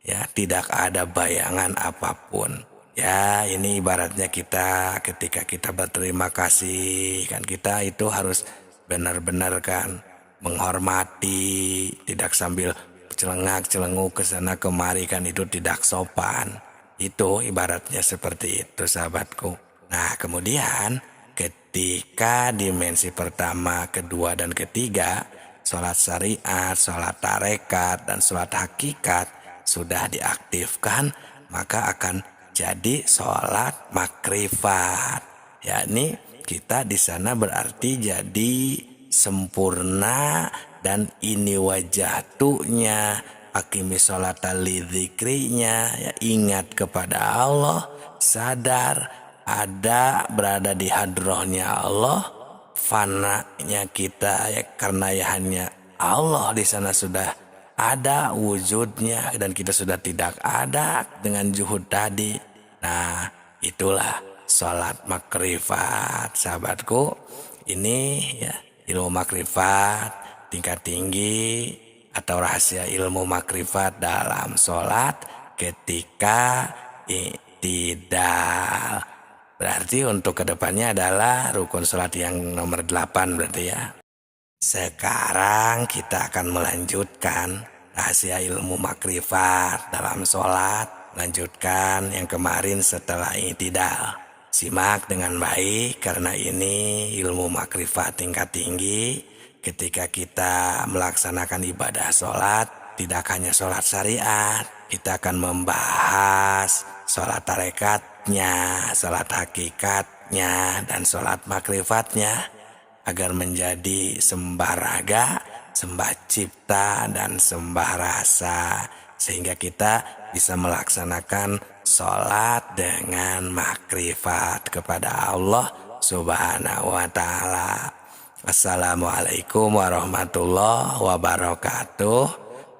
Ya, tidak ada bayangan apapun. Ya, ini ibaratnya kita ketika kita berterima kasih, kan kita itu harus benar-benar kan menghormati, tidak sambil celengak-celenguk ke sana kemari, kan itu tidak sopan. Itu ibaratnya seperti itu, sahabatku. Nah, kemudian ketika dimensi pertama, kedua, dan ketiga, sholat syariat, sholat tarekat, dan sholat hakikat sudah diaktifkan, maka akan jadi sholat makrifat. Yakni kita di sana berarti jadi sempurna dan ini wajahtunya, akimi sholat lidzikrinya, ya, ingat kepada Allah, sadar ada berada di hadrohnya Allah, fananya kita ya karena ya hanya Allah di sana sudah ada wujudnya dan kita sudah tidak ada dengan juhud tadi. Nah, itulah sholat makrifat, sahabatku. Ini ya ilmu makrifat tingkat tinggi atau rahasia ilmu makrifat dalam sholat ketika i'tidal. Berarti untuk kedepannya adalah rukun sholat yang nomor 8 berarti ya. Sekarang kita akan melanjutkan rahasia ilmu makrifat dalam sholat. Lanjutkan yang kemarin setelah i'tidal. Simak dengan baik karena ini ilmu makrifat tingkat tinggi. Ketika kita melaksanakan ibadah sholat, tidak hanya sholat syariat, kita akan membahas sholat tarekatnya, sholat hakikatnya, dan sholat makrifatnya, agar menjadi sembah raga, sembah cipta, dan sembah rasa. Sehingga kita bisa melaksanakan sholat dengan makrifat kepada Allah Subhanahu wa ta'ala. Assalamualaikum warahmatullahi wabarakatuh.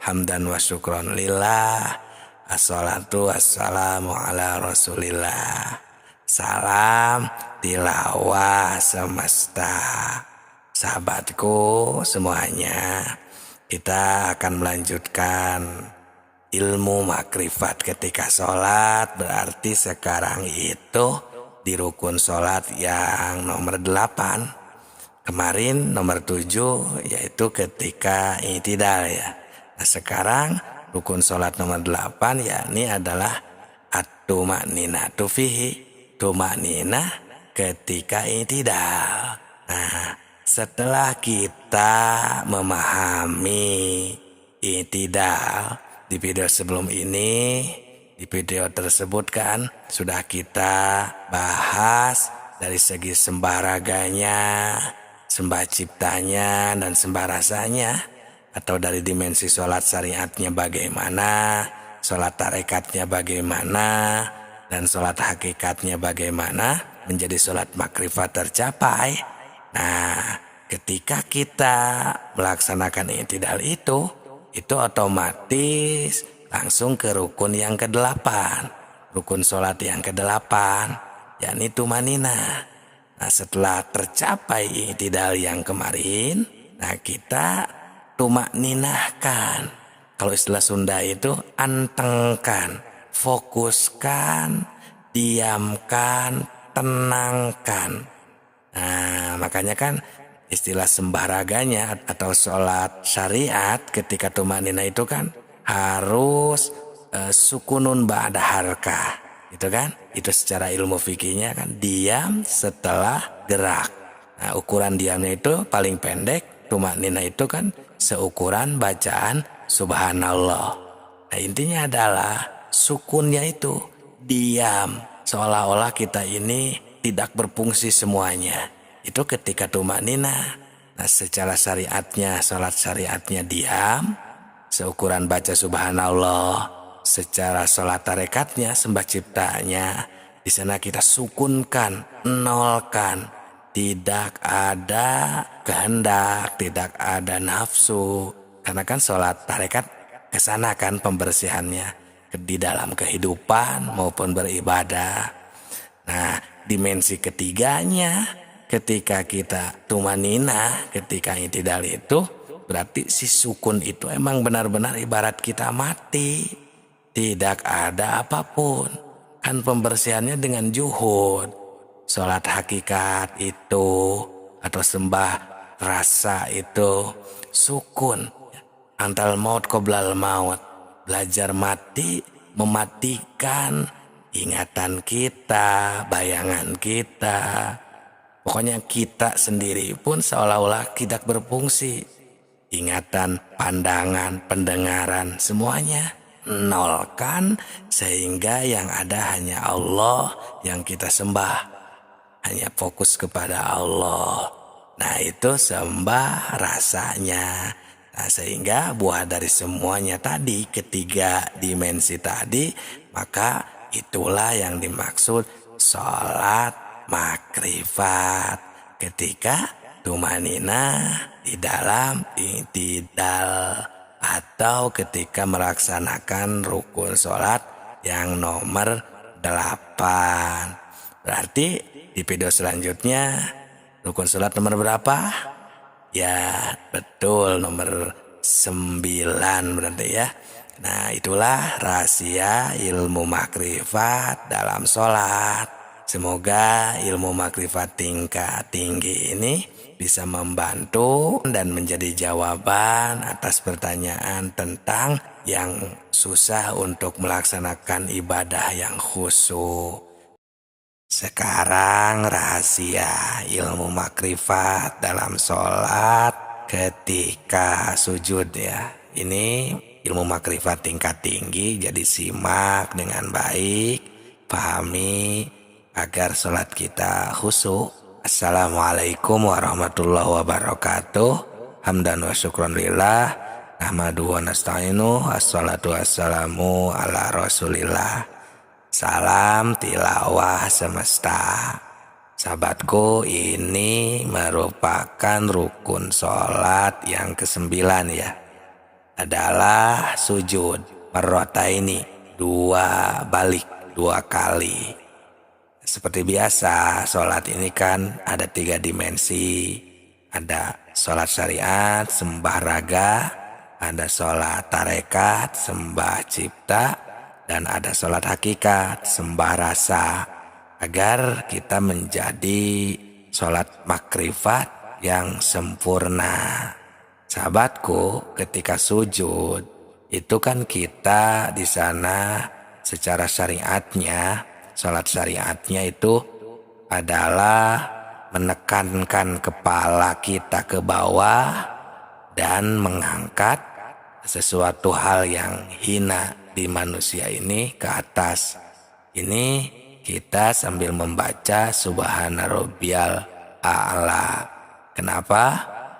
Hamdan wa syukron lillah. Assalatu wassalamu ala rasulillah. Salam tilawah semesta. Sahabatku semuanya, kita akan melanjutkan ilmu makrifat ketika sholat. Berarti sekarang itu di rukun sholat yang nomor 8. Kemarin nomor 7 yaitu ketika i'tidal ya. Nah sekarang rukun sholat nomor 8 yakni adalah at-tumaninatu fihi, tumaninah ketika i'tidal. Nah, setelah kita memahami i'tidal di video sebelum ini, di video tersebut kan sudah kita bahas dari segi sembah raganya, sembah ciptanya, dan sembah rasanya, atau dari dimensi sholat syariatnya bagaimana, sholat tarekatnya bagaimana, dan sholat hakikatnya bagaimana menjadi sholat makrifat tercapai. Nah, ketika kita melaksanakan i'tidal itu otomatis langsung ke rukun yang ke-8. Rukun sholat yang ke-8, yakni tumaninah. Nah, setelah tercapai i'tidal yang kemarin, nah kita tumakninahkan. Kalau istilah Sunda itu antengkan, fokuskan, diamkan, tenangkan. Nah, makanya kan istilah sembahraganya atau sholat syariat ketika tumanina itu kan harus sukunun ba'da harkah, gitu kan? Itu secara ilmu fikihnya kan diam setelah gerak. Nah, ukuran diamnya itu paling pendek, tumanina itu kan seukuran bacaan subhanallah. Nah, intinya adalah sukunnya itu diam, seolah-olah kita ini tidak berfungsi semuanya. Itu ketika tumanina. Nah, secara syariatnya, sholat syariatnya diam, seukuran baca subhanallah. Secara sholat tarekatnya, sembah ciptanya, di sana kita sukunkan, nolkan, tidak ada kehendak, tidak ada nafsu. Karena kan sholat tarekat kesana kan pembersihannya di dalam kehidupan maupun beribadah. Nah, dimensi ketiganya ketika kita tumanina, ketika i'tidal itu berarti si sukun itu emang benar-benar ibarat kita mati. Tidak ada apapun. Kan pembersihannya dengan juhud. Sholat hakikat itu atau sembah rasa itu sukun. Antal maut qoblal maut. Belajar mati, mematikan ingatan kita, bayangan kita. Pokoknya kita sendiri pun seolah-olah tidak berfungsi. Ingatan, pandangan, pendengaran, semuanya nolkan sehingga yang ada hanya Allah yang kita sembah. Hanya fokus kepada Allah. Nah, itu sembah rasanya. Nah, sehingga buah dari semuanya tadi, ketiga dimensi tadi, maka itulah yang dimaksud sholat makrifat. Ketika tumanina di dalam i'tidal atau ketika melaksanakan rukun sholat yang nomor 8. Berarti di video selanjutnya rukun sholat nomor berapa? Ya betul, nomor 9 berarti ya. Nah, itulah rahasia ilmu makrifat dalam sholat. Semoga ilmu makrifat tingkat tinggi ini bisa membantu dan menjadi jawaban atas pertanyaan tentang yang susah untuk melaksanakan ibadah yang khusyuk. Sekarang rahasia ilmu makrifat dalam sholat ketika sujud ya. Ini ilmu makrifat tingkat tinggi, jadi simak dengan baik, pahami agar sholat kita khusyuk. Assalamualaikum warahmatullahi wabarakatuh. Hamdan wa syukran lillah. Nahmadu wa nasta'inu. Assalatu wassalamu ala rasulillah. Salam tilawah semesta. Sahabatku, ini merupakan rukun sholat yang ke-9 ya. Adalah sujud marrataini, 2 balik, 2 kali. Seperti biasa, sholat ini kan ada 3 dimensi. Ada sholat syariat, sembah raga, ada sholat tarekat, sembah cipta, dan ada sholat hakikat, sembah rasa. Agar kita menjadi sholat makrifat yang sempurna. Sahabatku, ketika sujud, itu kan kita di sana secara syariatnya, sholat syariatnya itu adalah menekankan kepala kita ke bawah dan mengangkat sesuatu hal yang hina di manusia ini ke atas. Ini kita sambil membaca Subhana Rabbiyal A'la. Kenapa?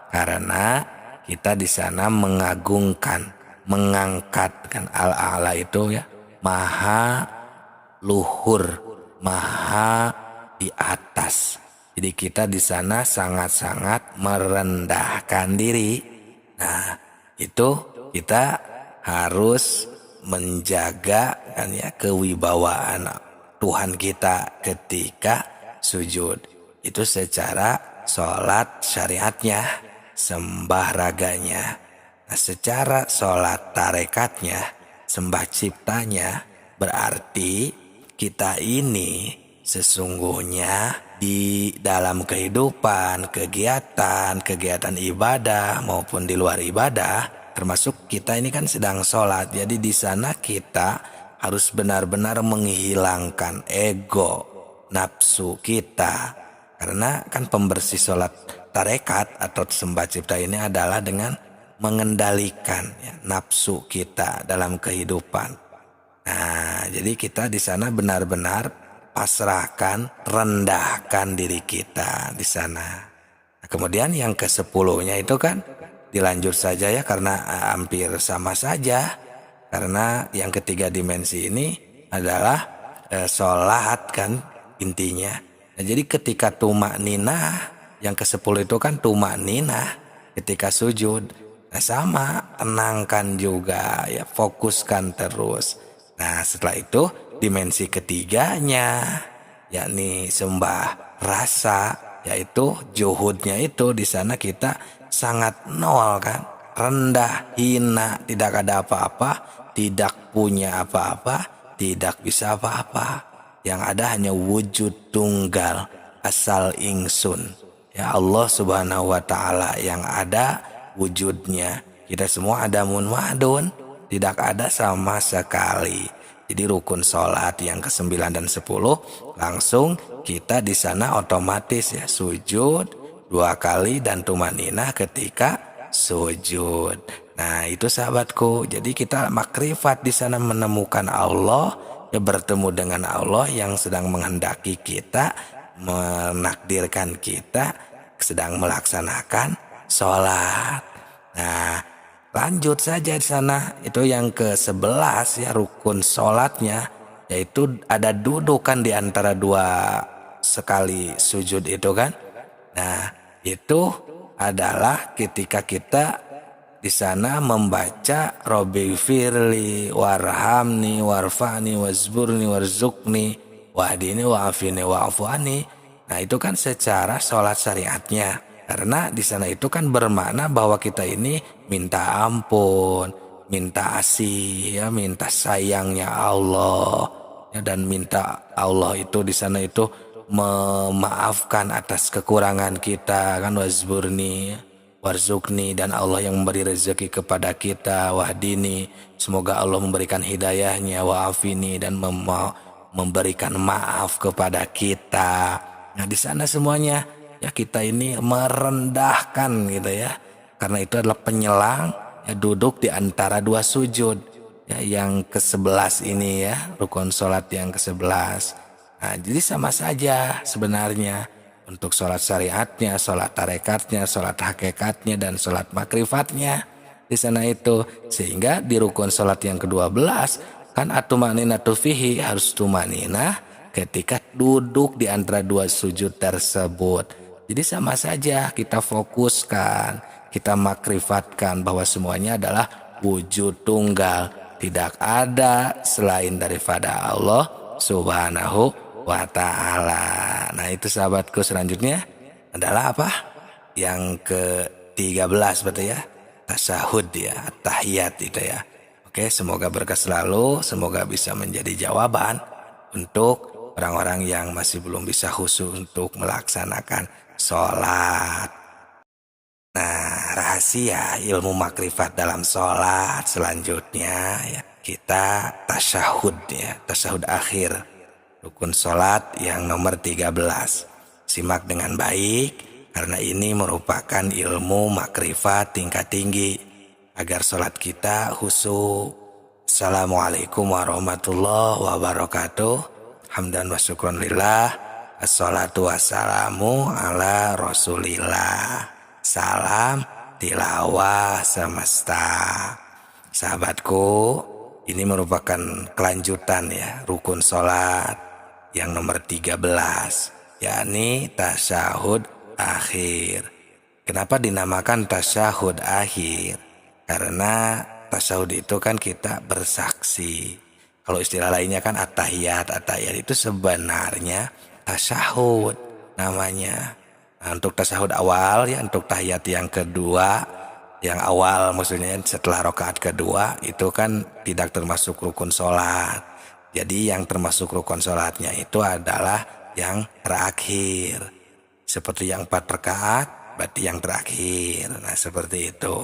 Karena kita di sana mengagungkan, mengangkatkan Al-A'la itu ya, maha luhur, maha di atas. Jadi kita di sana sangat-sangat merendahkan diri. Nah, itu kita harus menjaga kan ya kewibawaan Tuhan kita ketika sujud. Itu secara sholat syariatnya, sembah raganya. Nah, secara sholat tarekatnya, sembah ciptanya, berarti kita ini sesungguhnya di dalam kehidupan, kegiatan ibadah maupun di luar ibadah, termasuk kita ini kan sedang sholat. Jadi di sana kita harus benar-benar menghilangkan ego, nafsu kita. Karena kan pembersih sholat tarekat atau sembah cipta ini adalah dengan mengendalikan nafsu kita dalam kehidupan. Nah, jadi kita di sana benar-benar pasrahkan, rendahkan diri kita di sana. Nah, kemudian yang ke-10-nya itu kan dilanjut saja ya, karena hampir sama saja. Karena yang ketiga dimensi ini adalah sholat kan intinya. Nah, jadi ketika tumak ninah, yang ke-10 itu kan tumak ninah ketika sujud. Nah, sama, tenangkan juga ya, fokuskan terus. Nah, setelah itu dimensi ketiganya yakni sembah rasa, yaitu juhudnya itu di sana kita sangat nol kan, rendah, hina, tidak ada apa-apa, tidak punya apa-apa, tidak bisa apa-apa. Yang ada hanya wujud tunggal asal ingsun. Ya Allah Subhanahu wa taala yang ada wujudnya. Kita semua adamun ma'dun, tidak ada sama sekali. Jadi rukun sholat yang ke-9 dan 10 langsung kita di sana otomatis ya sujud 2 kali dan tumaninah ketika sujud. Nah, itu sahabatku. Jadi kita makrifat di sana menemukan Allah, ya, bertemu dengan Allah yang sedang menghendaki kita, menakdirkan kita sedang melaksanakan sholat. Nah, lanjut saja di sana, itu yang ke-11 ya, rukun sholatnya, yaitu ada dudukan di antara 2 sekali sujud itu kan. Nah, itu adalah ketika kita di sana membaca Robbi firli warhamni warfa'ni wazburni warzukni wahdini wa'afini wa'afuani. Nah, itu kan secara sholat syariatnya. Karena di sana itu kan bermakna bahwa kita ini minta ampun, minta asih, ya, minta sayangnya Allah, ya, dan minta Allah itu di sana itu memaafkan atas kekurangan kita kan, wazburni, warzukni, dan Allah yang memberi rezeki kepada kita, wahdini, semoga Allah memberikan hidayahnya, wa'afini, dan memberikan maaf kepada kita. Nah, di sana semuanya ya kita ini merendahkan gitu ya, karena itu adalah penyelang ya, duduk di antara 2 sujud ya, yang ke-11 ini ya, rukun sholat yang ke-11. Nah, jadi sama saja sebenarnya untuk sholat syariatnya, sholat tarekatnya, sholat hakikatnya, dan sholat makrifatnya di sana itu. Sehingga di rukun sholat yang ke-12 kan atumaninatu fihi, harus tumaninah ketika duduk di antara 2 sujud tersebut. Jadi sama saja kita fokuskan, kita makrifatkan bahwa semuanya adalah wujud tunggal, tidak ada selain daripada Allah Subhanahu wa ta'ala. Nah, itu sahabatku, selanjutnya adalah apa? Yang ke-13 berarti ya, tasyahud ya, tahiyat itu ya. Oke, semoga berkah selalu, semoga bisa menjadi jawaban untuk orang-orang yang masih belum bisa khusyuk untuk melaksanakan sholat. Nah, rahasia ilmu makrifat dalam sholat selanjutnya ya, kita tasyahud ya, tasyahud akhir, rukun sholat yang nomor 13. Simak dengan baik, karena ini merupakan ilmu makrifat tingkat tinggi agar sholat kita khusyuk. Assalamualaikum warahmatullahi wabarakatuh. Hamdan wa syukron lillah. Assalatu wassalamu ala rasulillah. Salam tilawah semesta. Sahabatku, ini merupakan kelanjutan ya, rukun sholat yang nomor 13, yakni tasyahud akhir. Kenapa dinamakan tasyahud akhir? Karena tasyahud itu kan kita bersaksi. Kalau istilah lainnya kan at-tahiyat. At-tahiyat itu sebenarnya tasyahud namanya. Nah, untuk tasyahud awal ya, untuk tahiyat yang kedua, yang awal maksudnya setelah rakaat kedua, itu kan tidak termasuk rukun sholat. Jadi yang termasuk rukun sholatnya itu adalah yang terakhir. Seperti yang 4 rakaat, berarti yang terakhir. Nah seperti itu.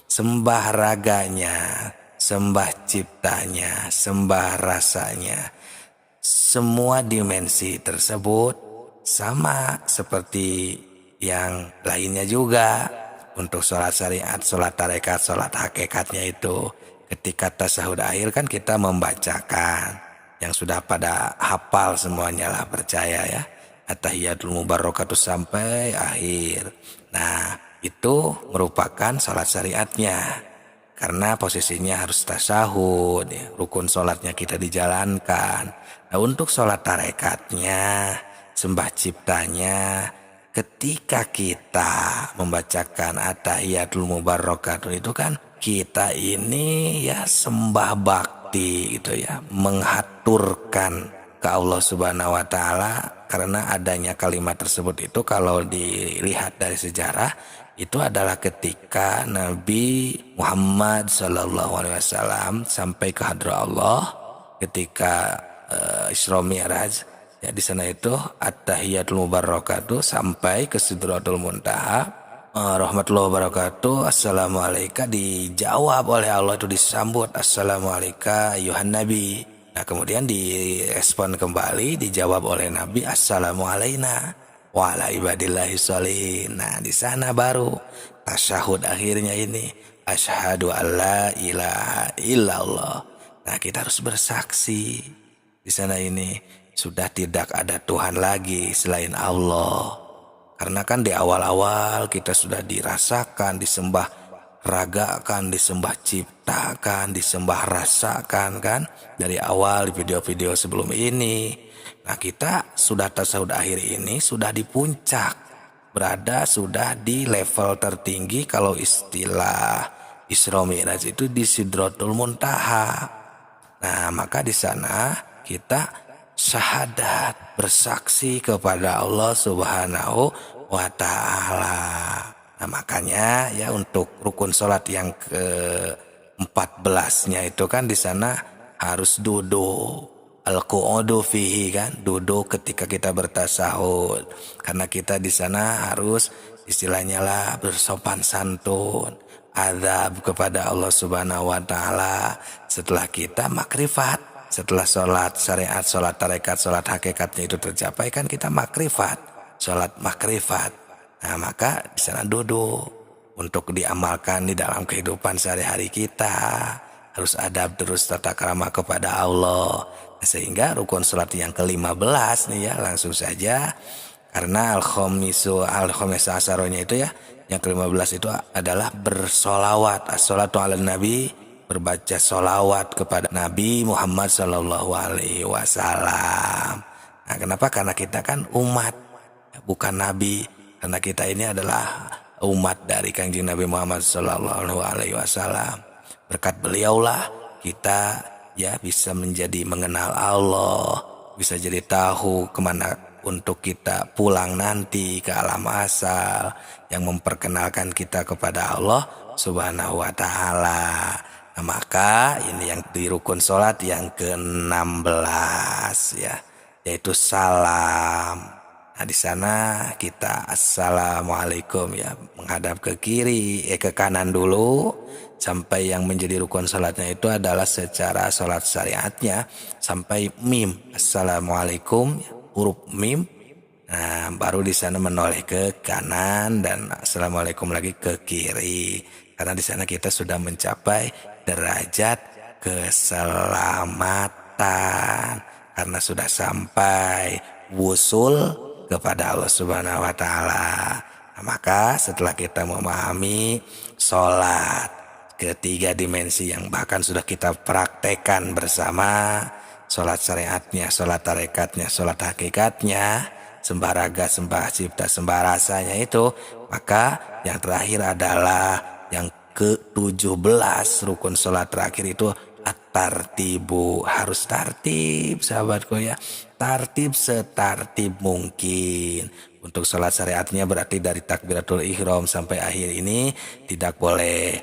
Sembah raganya, sembah ciptanya, sembah rasanya. Semua dimensi tersebut sama seperti yang lainnya juga. Untuk sholat syariat, sholat tarekat, sholat hakikatnya itu ketika tasyahud akhir kan kita membacakan yang sudah pada hafal semuanya lah, percaya ya, at-tahiyatul mubarakatuh sampai akhir. Nah itu merupakan sholat syariatnya karena posisinya harus tasyahud ya, rukun sholatnya kita dijalankan. Nah untuk sholat tarekatnya, sembah ciptanya, ketika kita membacakan at-tahiyatul mubarakatuh itu kan kita ini ya sembah bakti gitu ya, menghaturkan ke Allah Subhanahu wa taala. Karena adanya kalimat tersebut itu kalau dilihat dari sejarah itu adalah ketika Nabi Muhammad SAW sampai ke hadrat Allah ketika Isra Mi'raj. Ya di sana itu at-tahiyatul mubarakatuh sampai ke Sidratul Muntaha. Rahmatullahi wabarakatuh. Assalamualaikum dijawab oleh Allah, itu disambut assalamualaikum ayuhan nabi. Nah kemudian direspon kembali, dijawab oleh Nabi assalamu alaina wa ala ibadillahi sholihin. Nah di sana baru tasyahud akhirnya ini asyhadu alla ilaha illallah. Nah kita harus bersaksi di sana ini sudah tidak ada Tuhan lagi selain Allah. Karena kan di awal-awal kita sudah dirasakan, disembah ragakan, disembah ciptakan, disembah rasakan kan. Dari awal di video-video sebelum ini. Nah kita sudah tasyahud akhir ini sudah di puncak. Berada sudah di level tertinggi kalau istilah Isra Mi'raj itu di Sidratul Muntaha. Nah maka di sana kita syahadat, bersaksi kepada Allah Subhanahu wa taala. Nah makanya ya untuk rukun sholat yang ke-14-nya itu kan di sana harus duduk. Al-qu'udu fihi kan, duduk ketika kita bertasahud. Karena kita di sana harus istilahnya lah bersopan santun, adab kepada Allah Subhanahu wa taala setelah kita makrifat. Setelah sholat syariat, sholat tarekat, sholat hakikatnya itu tercapai kan kita makrifat, sholat makrifat. Nah maka di sana duduk untuk diamalkan di dalam kehidupan sehari-hari kita. Harus adab terus tata krama kepada Allah. Sehingga rukun sholat yang ke-15 nih ya langsung saja. Karena al-khomisu asaronya itu ya, yang ke-15 itu adalah bersolawat. As-sholatu ala nabi, berbaca solawat kepada Nabi Muhammad Sallallahu Alaihi Wasallam. Nah, kenapa? Karena kita kan umat, bukan Nabi. Karena kita ini adalah umat dari Kanjeng Nabi Muhammad Sallallahu Alaihi Wasallam. Berkat beliaulah kita ya bisa menjadi mengenal Allah, bisa jadi tahu kemana untuk kita pulang nanti ke alam asal, yang memperkenalkan kita kepada Allah Subhanahu Wa Taala. Nah, maka ini yang di rukun sholat yang ke-16 ya, yaitu salam. Nah di sana kita assalamualaikum ya, menghadap ke kiri, ke kanan dulu sampai yang menjadi rukun sholatnya itu adalah secara sholat syariatnya sampai mim, assalamualaikum huruf mim. Nah baru di sana menoleh ke kanan dan assalamualaikum lagi ke kiri. Karena di sana kita sudah mencapai derajat keselamatan karena sudah sampai wusul kepada Allah Subhanahu wa taala. Nah, maka setelah kita memahami sholat ketiga dimensi yang bahkan sudah kita praktekkan bersama, sholat syariatnya, sholat tarekatnya, sholat hakikatnya, sembah raga, sembah cipta, sembah rasanya itu, maka yang terakhir adalah yang ke-17 rukun sholat terakhir itu at-tartibu. Harus tartib sahabatku ya, tartib setartib mungkin. Untuk sholat syariatnya berarti dari takbiratul ihram sampai akhir ini tidak boleh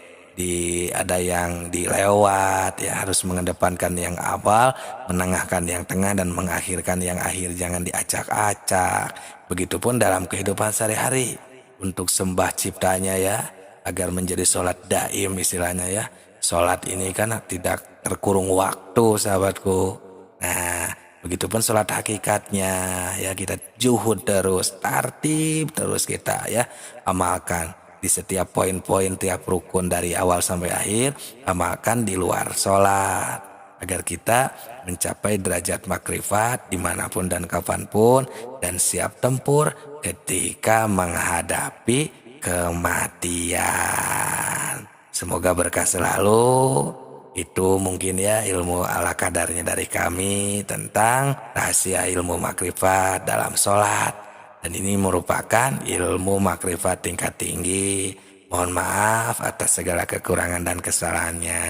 ada yang dilewat ya, harus mengedepankan yang awal, menengahkan yang tengah, dan mengakhirkan yang akhir, jangan diacak-acak. Begitupun dalam kehidupan sehari-hari untuk sembah ciptanya ya, agar menjadi sholat daim istilahnya ya. Sholat ini kan tidak terkurung waktu sahabatku. Nah, begitupun sholat hakikatnya ya, kita juhud terus, tartib terus kita ya, amalkan di setiap poin-poin tiap rukun dari awal sampai akhir, amalkan di luar sholat agar kita mencapai derajat makrifat dimanapun dan kapanpun, dan siap tempur ketika menghadapi kematian. Semoga berkah selalu. Itu mungkin ya ilmu ala kadarnya dari kami tentang rahasia ilmu makrifat dalam sholat. Dan ini merupakan ilmu makrifat tingkat tinggi. Mohon maaf atas segala kekurangan dan kesalahannya.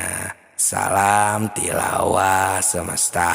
Salam tilawah semesta.